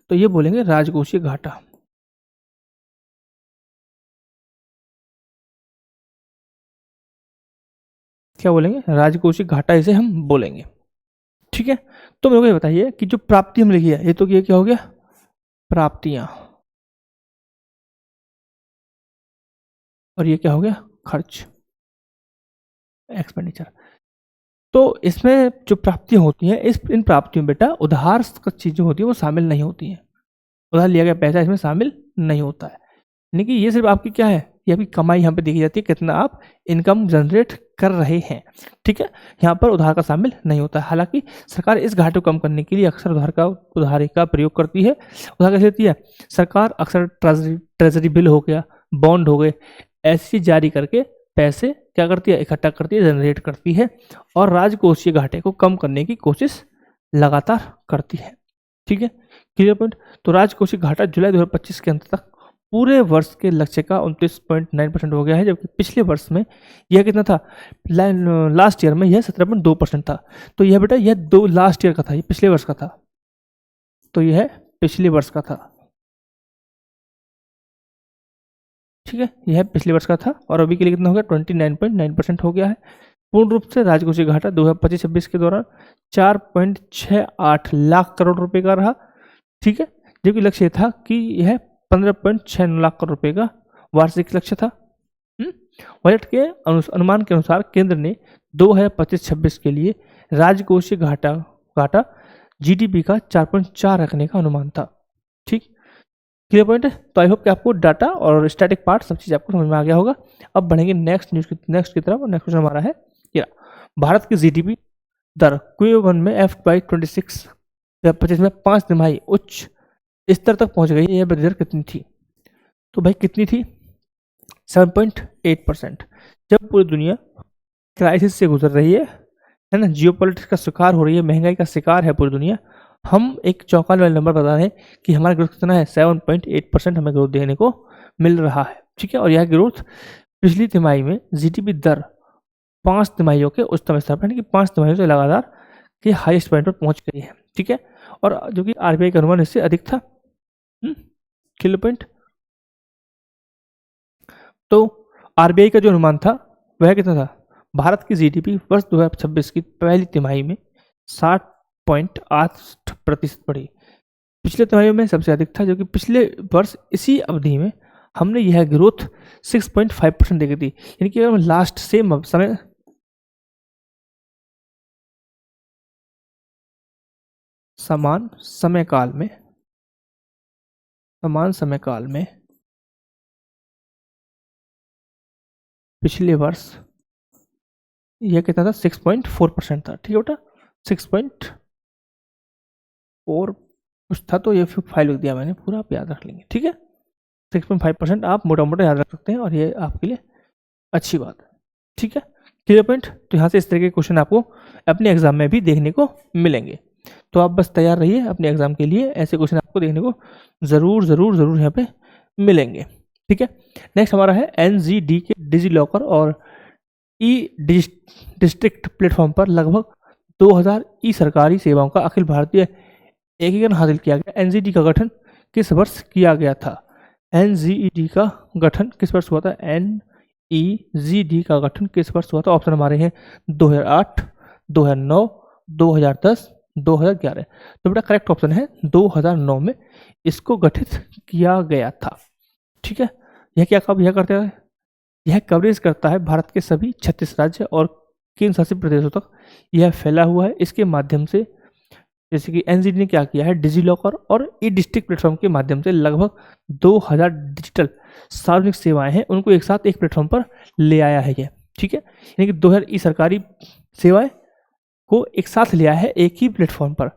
तो ये बोलेंगे राजकोषीय घाटा। क्या बोलेंगे? राजकोषीय घाटा इसे हम बोलेंगे। ठीक है, तो मेरे को ये बताइए कि जो प्राप्ति हम लिखी है, ये तो ये क्या हो गया? प्राप्तियां। और ये क्या हो गया? खर्च, एक्सपेंडिचर। तो इसमें जो प्राप्तियां होती हैं, इन प्राप्तियों बेटा उधार चीजें होती है वो शामिल नहीं होती हैं। उधार लिया गया पैसा इसमें शामिल नहीं होता है, यानी कि ये सिर्फ आपकी क्या है, ये आपकी कमाई यहाँ पे देखी जाती है, कितना आप इनकम जनरेट कर रहे हैं। ठीक है, यहाँ पर उधार का शामिल नहीं होता है। हालांकि सरकार इस घाटे को कम करने के लिए अक्सर उधारी का प्रयोग करती है। उधार कैसे देती है सरकार? अक्सर ट्रेजरी बिल हो गया, बॉन्ड हो गए, ऐसी जारी करके पैसे क्या करती है? इकट्ठा करती है, जनरेट करती है और राजकोषीय घाटे को कम करने की कोशिश लगातार करती है। ठीक है, क्लियर पॉइंट। तो राजकोषीय घाटा जुलाई 2025 के अंत तक पूरे वर्ष के लक्ष्य का 29.9% हो गया है, जबकि पिछले वर्ष में यह कितना था? लास्ट ईयर में यह 17.2% था। तो यह बेटा यह लास्ट ईयर का था, ये पिछले वर्ष का था, तो यह पिछले वर्ष का था। ठीक है, यह पिछले वर्ष का था और अभी के लिए कितना हो गया? 29.9% हो गया है। पूर्ण रूप से राजकोषीय घाटा 2025-26 के दौरान 4.68 लाख करोड़ रुपए का रहा। ठीक है, जबकि लक्ष्य था कि यह 15.6 लाख करोड़ रुपए का वार्षिक लक्ष्य था। बजट के अनुमान के अनुसार केंद्र ने 2025-26 के लिए राजकोषीय घाटा जीडीपी का 4.4 रखने का अनुमान था। ठीक, क्लियर पॉइंट है। तो आई होप कि आपको डाटा और स्टैटिक पार्ट सब चीज़ आपको समझ में आ गया होगा। अब बढ़ेंगे नेक्स्ट की तरफ। और नेक्स्ट क्वेश्चन हमारा है क्या, भारत की जीडीपी दर Q1 में FY26 में 5 तिमाही उच्च स्तर तक पहुंच गई है। यह वृद्धि दर कितनी थी? तो भाई कितनी थी? 7.8%। जब पूरी दुनिया क्राइसिस से गुजर रही है ना, जियोपॉलिटिक्स का शिकार हो रही है, महंगाई का शिकार है पूरी दुनिया, हम एक चौंकाने वाले नंबर बता रहे हैं कि हमारा ग्रोथ कितना है, 7.8% हमें ग्रोथ देखने को मिल रहा है। ठीक है, और यह ग्रोथ पिछली तिमाही में जीडीपी दर 5 तिमाहियों के उच्चतम स्तर पर, यानी कि 5 तिमाहियों से लगातार के हाईएस्ट पॉइंट पर पहुंच गई है। ठीक है, और जो कि आरबीआई का अनुमान इससे अधिक था। Clear point. तो आरबीआई का जो अनुमान था वह कितना था? भारत की जीडीपी वर्ष 2026 की पहली तिमाही में 60.8% बढ़ी। पिछले तिमाहियों में सबसे अधिक था, जो कि पिछले वर्ष इसी अवधि में हमने यह ग्रोथ 6.5% देखी थी। यानी कि अगर लास्ट सेम समय समान समय काल में पिछले वर्ष यह कितना था? 6.4% था। ठीक है बेटा, 6.4 कुछ था, तो ये फाइल लिख दिया मैंने, पूरा आप याद रख लेंगे। ठीक है, 6.5% आप मोटा मोटा याद रख सकते हैं, और ये आपके लिए अच्छी बात है। ठीक है, क्लियर पॉइंट। तो यहाँ से इस तरह के क्वेश्चन आपको अपने एग्जाम में भी देखने को मिलेंगे। तो आप बस तैयार रहिए अपने एग्जाम के लिए, ऐसे क्वेश्चन आपको देखने को जरूर जरूर जरूर यहाँ पे मिलेंगे। ठीक है, नेक्स्ट हमारा है एनजीडी के डिजी लॉकर और ई डिस्ट्रिक्ट प्लेटफॉर्म पर लगभग 2000 ई सरकारी सेवाओं का अखिल भारतीय एकीकरण हासिल किया गया। एनजीडी का गठन किस वर्ष किया गया था? एनजीडी का गठन किस वर्ष हुआ था? एनईजीडी का गठन किस वर्ष हुआ था? ऑप्शन हमारे हैं 2008, 2009, 2010, 2011। तो बेटा करेक्ट ऑप्शन है 2009 में इसको गठित किया गया था। ठीक है, यह क्या कब यह करता है? यह कवरेज करता है भारत के सभी 36 राज्य और केंद्र शासित प्रदेशों तक यह फैला हुआ है। इसके माध्यम से जैसे कि एनजीडी ने क्या किया है, डिजी लॉकर और ई डिस्ट्रिक्ट प्लेटफॉर्म के माध्यम से लगभग 2000 डिजिटल सार्वजनिक सेवाएं हैं, उनको एक साथ एक प्लेटफॉर्म पर ले आया है ये। ठीक है, यानी कि 2000 ई सरकारी सेवाएं को एक साथ ले आया है एक ही प्लेटफॉर्म पर,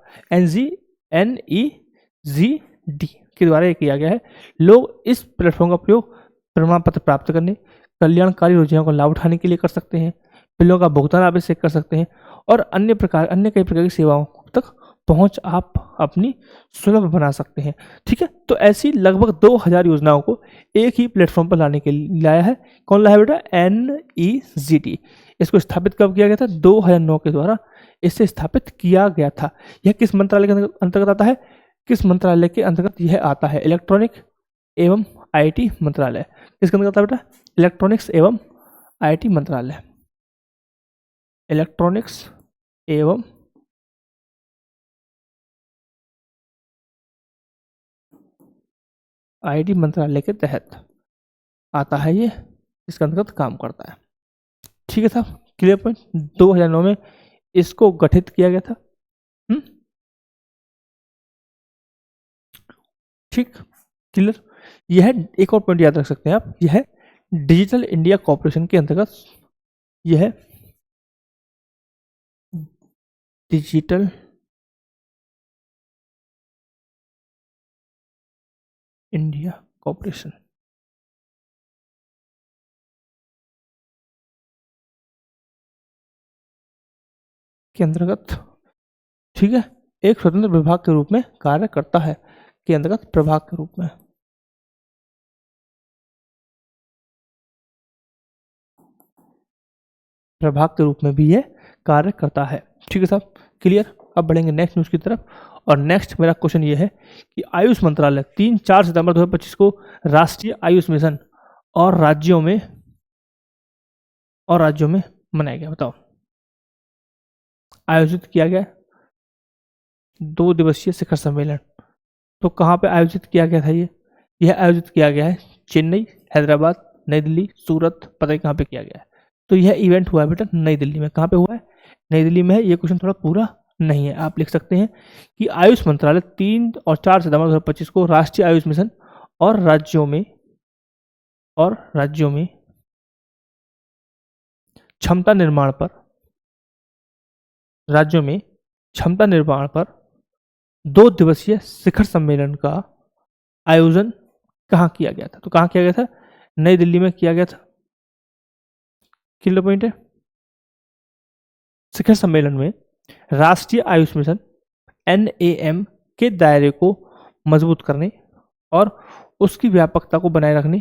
एनईजीडी के द्वारा किया गया है। लोग इस प्लेटफॉर्म का प्रयोग प्रमाण पत्र प्राप्त करने, कल्याणकारी योजनाओं का लाभ उठाने के लिए कर सकते हैं, बिलों का भुगतान आप इससे कर सकते हैं, और अन्य कई प्रकार की सेवाओं तक पहुंच आप अपनी सुलभ बना सकते हैं। ठीक है, तो ऐसी लगभग 2000 योजनाओं को एक ही प्लेटफॉर्म पर लाने के लिए लाया है। कौन लाया बेटा? एनईजीडी। इसको स्थापित कब किया गया था? 2009 के द्वारा इसे स्थापित किया गया था। यह किस मंत्रालय के अंतर्गत आता है? किस मंत्रालय के अंतर्गत यह आता है? इलेक्ट्रॉनिक एवं आईटी मंत्रालय। किसके अंतर्गत आता है बेटा? इलेक्ट्रॉनिक्स एवं आईटी मंत्रालय। इलेक्ट्रॉनिक्स एवं आईटी मंत्रालय के तहत आता है, ये इसके अंतर्गत काम करता है। ठीक है साहब, क्लियर पॉइंट। 2009 में इसको गठित किया गया था। ठीक, क्लियर। यह एक और पॉइंट याद रख सकते हैं आप, यह डिजिटल इंडिया कॉर्पोरेशन के अंतर्गत, यह डिजिटल इंडिया कॉर्पोरेशन के अंतर्गत, ठीक है, एक स्वतंत्र विभाग के रूप में कार्य करता है, के अंतर्गत प्रभाग के रूप में। प्रभाग के रूप में भी यह कार्य करता है। ठीक है साहब, क्लियर। अब बढ़ेंगे नेक्स्ट न्यूज की तरफ, और नेक्स्ट मेरा क्वेश्चन ये है कि आयुष मंत्रालय 3-4 सितंबर 2025 को राष्ट्रीय आयुष मिशन और राज्यों में मनाया गया। बताओ आयोजित किया गया 2 दिवसीय शिखर सम्मेलन। तो कहाँ पे आयोजित किया गया था ये? यह आयोजित किया गया है चेन्नई, हैदराबाद, नई दिल्ली, सूरत, पता नहीं कहाँ पे किया गया है। तो यह इवेंट हुआ है बेटा नई दिल्ली में। कहाँ पे हुआ है? नई दिल्ली में है। ये क्वेश्चन थोड़ा पूरा नहीं है, आप लिख सकते हैं कि आयुष मंत्रालय 3 और 4 सितंबर 2025 को राष्ट्रीय आयुष मिशन और राज्यों में क्षमता निर्माण पर 2 दिवसीय शिखर सम्मेलन का आयोजन कहाँ किया गया था? तो कहाँ किया गया था? नई दिल्ली में किया गया था। किलो पॉइंट है। शिखर सम्मेलन में राष्ट्रीय आयुष मिशन NAM के दायरे को मजबूत करने और उसकी व्यापकता को बनाए रखने,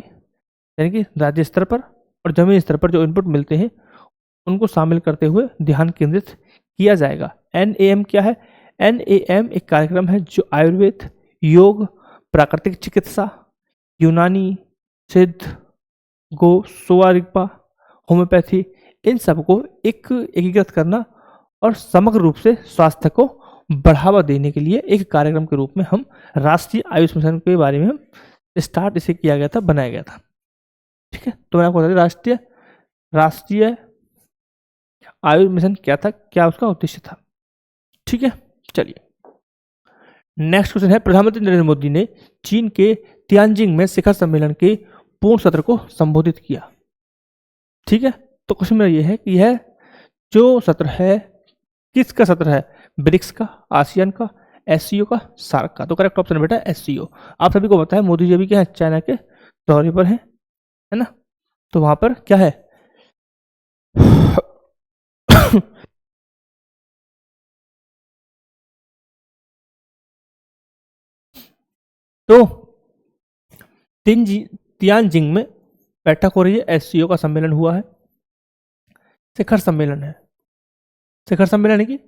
यानी कि राज्य स्तर पर और जमीनी स्तर पर जो इनपुट मिलते हैं उनको शामिल करते हुए ध्यान केंद्रित किया जाएगा। NAM क्या है? NAM एक कार्यक्रम है जो आयुर्वेद, योग, प्राकृतिक चिकित्सा, यूनानी, सिद्ध, गो, सोवा रिगपा, होम्योपैथी, इन सबको एकीकृत करना और समग्र रूप से स्वास्थ्य को बढ़ावा देने के लिए एक कार्यक्रम के रूप में हम राष्ट्रीय आयुष मिशन के बारे में हम स्टार्ट इसे किया गया था, बनाया गया था। ठीक है, तो मैं आपको बता दें राष्ट्रीय आयुष मिशन क्या था, क्या उसका उद्देश्य था। ठीक है, चलिए नेक्स्ट क्वेश्चन है, प्रधानमंत्री नरेंद्र मोदी ने चीन के तियानजिंग में शिखर सम्मेलन के पूर्ण सत्र को संबोधित किया। ठीक है, तो क्वेश्चन मेरा ये है कि यह जो सत्र है किसका सत्र है? ब्रिक्स का, आसियान का, SCO का, सार्क का। तो करेक्ट ऑप्शन बेटा SCO। आप सभी को पता है मोदी जी अभी क्या है, चाइना के दौरे पर है ना? तो वहां पर क्या है तो तियानजिंग में बैठक हो रही है, SCO का सम्मेलन हुआ है, शिखर सम्मेलन है। शिखर सम्मेलन है कि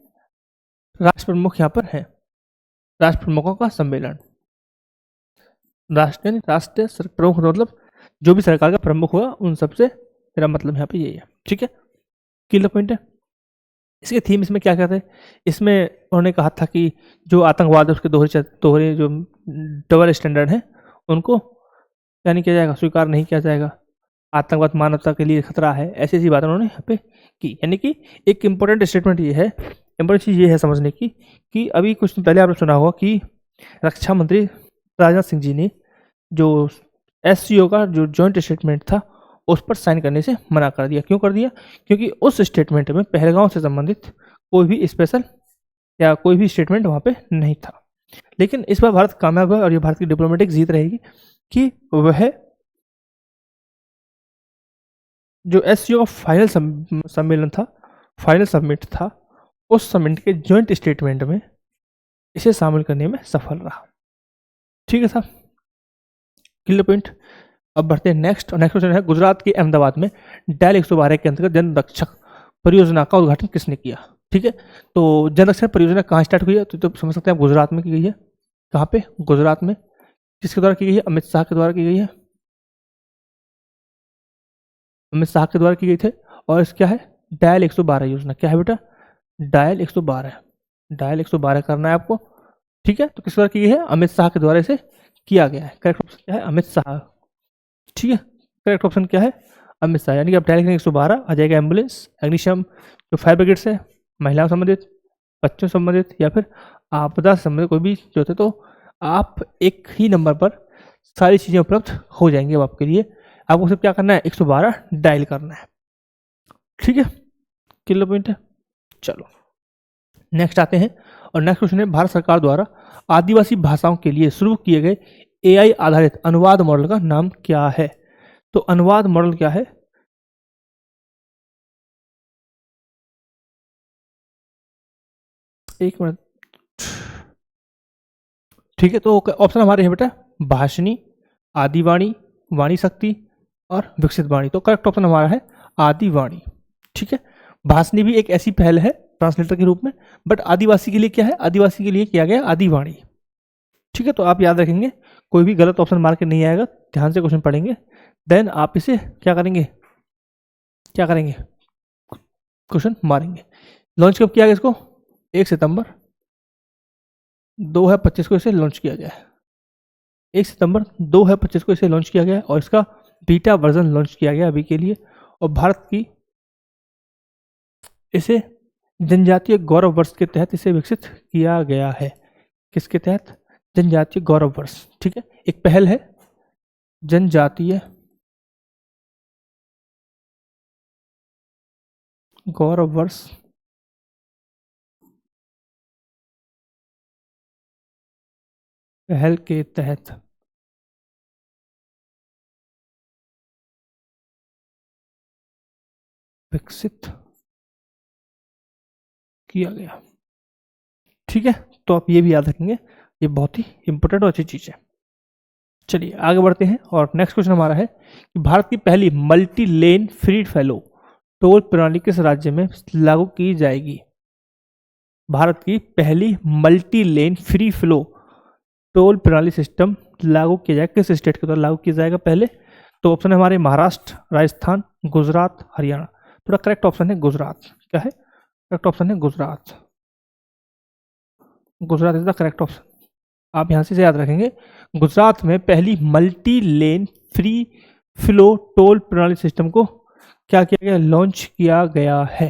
राष्ट्र प्रमुख यहाँ पर है, राष्ट्र प्रमुखों का सम्मेलन। राष्ट्रीय प्रमुख मतलब जो भी सरकार का प्रमुख होगा उन सबसे मेरा मतलब यहाँ पे यही है। ठीक है, क्लियर पॉइंट है। इसके थीम इसमें क्या कहते हैं? इसमें उन्होंने कहा था कि जो आतंकवाद है उसके दोहरे जो डबल स्टैंडर्ड है उनको क्या नहीं किया जाएगा, स्वीकार नहीं किया जाएगा। आतंकवाद मानवता के लिए खतरा है, ऐसी ऐसी बात उन्होंने यहाँ पे की। यानी कि एक इम्पोर्टेंट स्टेटमेंट ये है, इम्पोर्टेंट चीज़ ये है समझने की कि अभी कुछ दिन पहले आपने सुना होगा कि रक्षा मंत्री राजनाथ सिंह जी ने जो SCO का जो जॉइंट स्टेटमेंट था उस पर साइन करने से मना कर दिया। क्यों कर दिया? क्योंकि उस स्टेटमेंट में पहलगांव से संबंधित कोई भी स्पेशल या कोई भी स्टेटमेंट वहाँ पे नहीं था। लेकिन इस बार भारत कामयाब है और ये भारत की डिप्लोमेटिक जीत रहेगी कि वह जो SCO का फाइनल सम्मेलन था, फाइनल समिट था, उस समिट के जॉइंट स्टेटमेंट में इसे शामिल करने में सफल रहा। ठीक है साहब, क्लियर पॉइंट। अब बढ़ते हैं नेक्स्ट क्वेश्चन है, गुजरात के अहमदाबाद में डायल 112 के अंतर्गत जन रक्षक परियोजना का उद्घाटन किसने किया? ठीक है, तो जन रक्षक परियोजना कहाँ स्टार्ट हुई है? तो समझ सकते हैं आप, गुजरात में की गई है। कहाँ पे? गुजरात में। किसके द्वारा की गई है? अमित शाह के द्वारा की गई है। अमित शाह के द्वारा की गई थे। और इस क्या है? डायल 112 योजना। क्या है बेटा? डायल 112। डायल 112 करना है आपको। ठीक है, तो किस द्वारा की गई है? अमित शाह के द्वारा इसे किया गया है। करेक्ट ऑप्शन क्या है? अमित शाह। ठीक है, करेक्ट ऑप्शन क्या है? अमित शाह। यानी कि आप डायल करेंगे 112, आ जाएगा एम्बुलेंस, अग्निशम, जो फायर ब्रिगेड से महिलाओं संबंधित, बच्चों संबंधित या फिर आपदा संबंधित कोई भी जो होते, तो आप एक ही नंबर पर सारी चीज़ें उपलब्ध हो जाएंगी। अब आपके लिए आपको सिर्फ क्या करना है? 112 डायल करना है। ठीक है, किलो पॉइंट है। चलो नेक्स्ट आते हैं, और नेक्स्ट क्वेश्चन है, भारत सरकार द्वारा आदिवासी भाषाओं के लिए शुरू किए गए AI आधारित अनुवाद मॉडल का नाम क्या है? तो अनुवाद मॉडल क्या है? एक मिनट। ठीक है, तो ऑप्शन हमारे हैं बेटा भाषिनी, आदिवाणी, वाणी शक्ति और विकसित वाणी। तो करेक्ट ऑप्शन हमारा है आदिवाणी। ठीक है, भाषिनी भी एक ऐसी पहल है ट्रांसलेटर के रूप में, बट आदिवासी के लिए क्या है? आदिवासी के लिए किया गया आदिवाणी। ठीक है, तो आप याद रखेंगे, कोई भी गलत ऑप्शन मार के नहीं आएगा, ध्यान से क्वेश्चन पढ़ेंगे, देन आप इसे क्या करेंगे क्वेश्चन मारेंगे। लॉन्च कब किया गया इसको? 1 सितंबर 2025 को इसे लॉन्च किया गया है। 1 सितंबर 2025 को इसे लॉन्च किया गया है और इसका बीटा वर्जन लॉन्च किया गया अभी के लिए। और भारत की इसे जनजातीय गौरव वर्ष के तहत इसे विकसित किया गया है। किसके तहत? जनजातीय गौरव वर्ष। ठीक है, एक पहल है जनजातीय गौरव वर्ष पहल के तहत विकसित किया गया। ठीक है, तो आप ये भी याद रखेंगे, ये बहुत ही इंपॉर्टेंट और अच्छी चीज है। चलिए आगे बढ़ते हैं और नेक्स्ट क्वेश्चन हमारा है कि भारत की पहली multi lane free fellow toll प्रणाली किस राज्य में लागू की जाएगी? भारत की पहली multi lane free flow toll प्रणाली सिस्टम लागू किया जाएगा किस स्टेट के द्वारा लागू किया जाएगा पहले? तो ऑप्शन है हमारे महाराष्ट्र, राजस्थान, गुजरात, हरियाणा। थोड़ा करेक्ट ऑप्शन है गुजरात। क्या है करेक्ट ऑप्शन? है Gujarat. Gujarat is the correct option. आप यहां से याद रखेंगे, गुजरात में पहली multi lane free flow toll प्रणाली सिस्टम को क्या किया गया? लॉन्च किया गया है।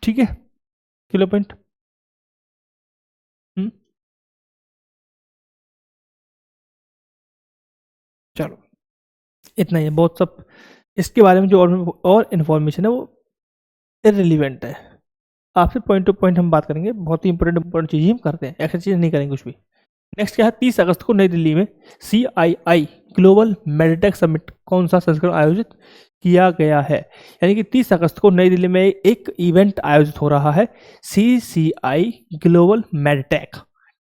ठीक है, किलो पॉइंट। चलो इतना ही है, बहुत सब इसके बारे में जो और इन्फॉर्मेशन है वो इररिलेवेंट है। आपसे पॉइंट टू पॉइंट हम बात करेंगे, बहुत ही इंपॉर्टेंट चीज़ हम करते हैं, एक्स्ट्रा चीज़ नहीं करेंगे कुछ भी। नेक्स्ट क्या है? 30 अगस्त को नई दिल्ली में CII ग्लोबल मेडिटेक समिट कौन सा संस्करण आयोजित किया गया है? यानी कि 30 अगस्त को नई दिल्ली में एक इवेंट आयोजित हो रहा है, CCI ग्लोबल मेडिटेक।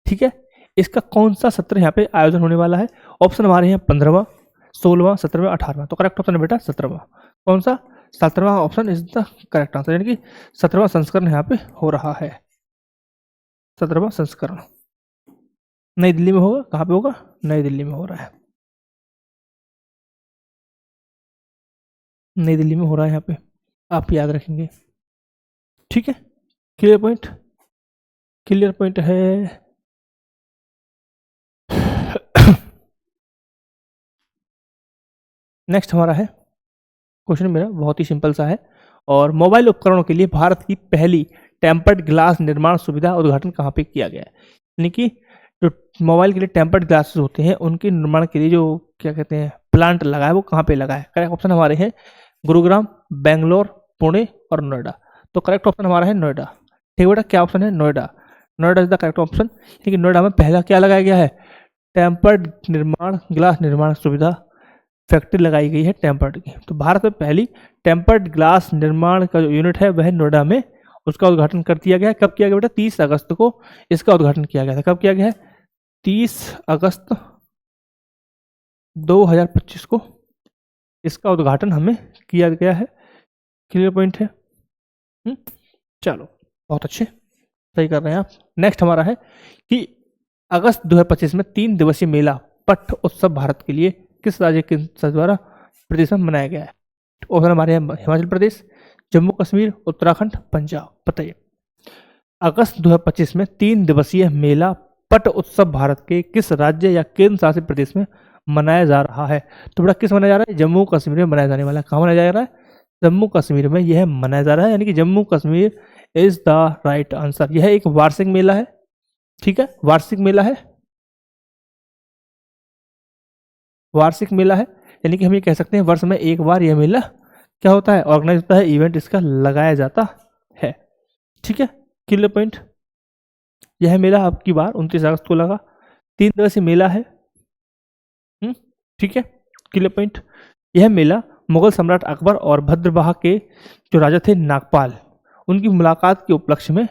ठीक है, इसका कौन सा सत्र यहाँ पे आयोजन होने वाला है? ऑप्शन हमारे यहाँ 15वां, 16वां, 17वां, 18वां। तो करेक्ट ऑप्शन है बेटा 17वां। कौन सा? 17वां option is the correct answer, यानी कि 17वां संस्करण यहाँ पे हो रहा है। 17वां संस्करण नई दिल्ली में होगा। कहाँ पे होगा? नई दिल्ली में हो रहा है। नई दिल्ली में हो रहा है यहाँ पे, आप याद रखेंगे। ठीक है, क्लियर पॉइंट? क्लियर पॉइंट है। नेक्स्ट हमारा है क्वेश्चन, मेरा बहुत ही सिंपल सा है। और मोबाइल उपकरणों के लिए भारत की पहली टेम्पर्ड ग्लास निर्माण सुविधा उद्घाटन कहाँ पे किया गया है? यानी कि जो मोबाइल के लिए टेम्पर्ड ग्लासेस होते हैं उनके निर्माण के लिए जो क्या कहते हैं प्लांट लगा है वो कहाँ पे लगा है? करेक्ट ऑप्शन हमारे हैं गुरुग्राम, बेंगलोर, पुणे और नोएडा। तो करेक्ट ऑप्शन हमारा है नोएडा। ठीक बेटा, क्या ऑप्शन है? Noida. Noida is the correct option. लेकिन नोएडा में पहला क्या लगाया गया है? टेम्पर्ड निर्माण ग्लास निर्माण सुविधा फैक्ट्री लगाई गई है टेम्पर्ड की। तो भारत में पहली टेम्पर्ड ग्लास निर्माण का जो यूनिट है वह नोएडा में उसका उद्घाटन कर दिया गया है। कब किया गया बेटा? 30 अगस्त को इसका उद्घाटन किया गया था। कब किया गया है? 30 अगस्त 2025 को इसका उद्घाटन हमें किया गया है। क्लियर पॉइंट है? चलो बहुत अच्छे, सही कर रहे हैं आप। नेक्स्ट हमारा है कि अगस्त 2025 में 3 दिवसीय मेला पट उत्सव भारत के लिए किस राज्य के द्वारा प्रदेश में मनाया गया है? ऑप्शन हमारे यहाँ हिमाचल प्रदेश, जम्मू कश्मीर, उत्तराखंड, पंजाब। बताइए, अगस्त 2025 में 3 दिवसीय मेला पट उत्सव भारत के किस राज्य या केंद्र शासित प्रदेश में मनाया जा रहा है? तो बेटा किस मनाया जा रहा है? जम्मू कश्मीर में मनाया जाने वाला है। कहाँ मनाया जा रहा है? जम्मू कश्मीर में यह मनाया जा रहा है, यानी कि Jammu Kashmir is the right answer. यह एक वार्षिक मेला है। ठीक है, वार्षिक मेला है, वार्षिक मेला है, यानी कि हम ये कह सकते हैं वर्ष में एक बार यह मेला क्या होता है? ऑर्गेनाइज होता है, इवेंट इसका लगाया जाता है। ठीक है, क्लियर पॉइंट? यह मेला अब की बार 29 अगस्त को लगा। 3 दिवसीय मेला है। ठीक है, क्लियर पॉइंट? यह मेला मुगल सम्राट अकबर और भद्रवाह के जो राजा थे नागपाल, उनकी मुलाकात के उपलक्ष्य में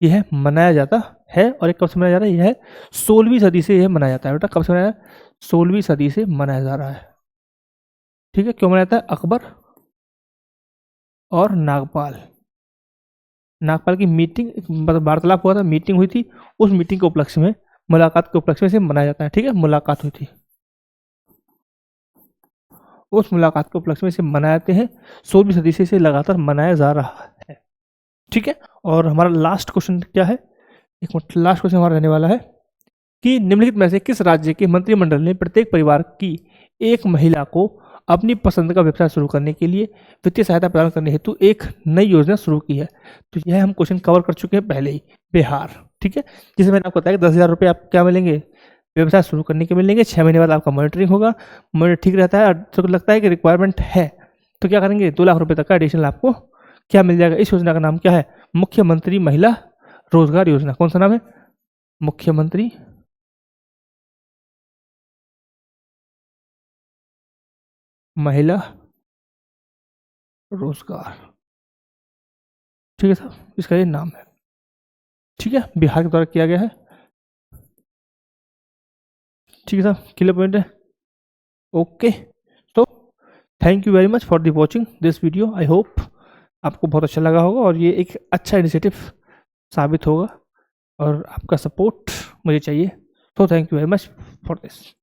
यह मनाया जाता है। और एक कब से मनाया जा रहा है? यह 16वीं सदी से यह मनाया जाता है। बेटा कब से मनाया? 16वीं सदी से मनाया जा रहा है। ठीक है, क्यों मनाया जाता है? अकबर और नागपाल, नागपाल की मीटिंग मतलब वार्तालाप हुआ था, मीटिंग हुई थी, उस मीटिंग के उपलक्ष्य में, मुलाकात के उपलक्ष्य में से मनाया जाता है। ठीक है, मुलाकात हुई थी, उस मुलाकात के उपलक्ष्य में से मनाए जाते हैं। 16वीं सदी से इसे लगातार मनाया जा रहा है। ठीक है। और हमारा लास्ट क्वेश्चन क्या है, एक मिनट, लास्ट क्वेश्चन हमारा रहने वाला है कि निम्नलिखित में से किस राज्य के मंत्रिमंडल ने प्रत्येक परिवार की एक महिला को अपनी पसंद का व्यवसाय शुरू करने के लिए वित्तीय सहायता प्रदान करने हेतु एक नई योजना शुरू की है। तो यह हम क्वेश्चन कवर कर चुके हैं पहले ही, बिहार। ठीक है, जिसे मैंने आपको बताया कि 10,000 रुपये आप क्या मिलेंगे, व्यवसाय शुरू करने के मिलेंगे। 6 महीने बाद आपका मॉनिटरिंग होगा, मॉनिटर ठीक रहता है और तो लगता है कि रिक्वायरमेंट है तो क्या करेंगे, 2 लाख रुपये तक का एडिशनल आपको क्या मिल जाएगा। इस योजना का नाम क्या है, मुख्यमंत्री महिला रोजगार योजना। कौन सा नाम है, मुख्यमंत्री महिला रोजगार। ठीक है साहब, इसका ये नाम है। ठीक है, बिहार के द्वारा किया गया है। ठीक है साहब, क्लियर पॉइंट है। ओके, तो thank you very much for the watching this video. I hope आपको बहुत अच्छा लगा होगा और ये एक अच्छा इनिशिएटिव साबित होगा और आपका सपोर्ट मुझे चाहिए। तो thank you very much for this.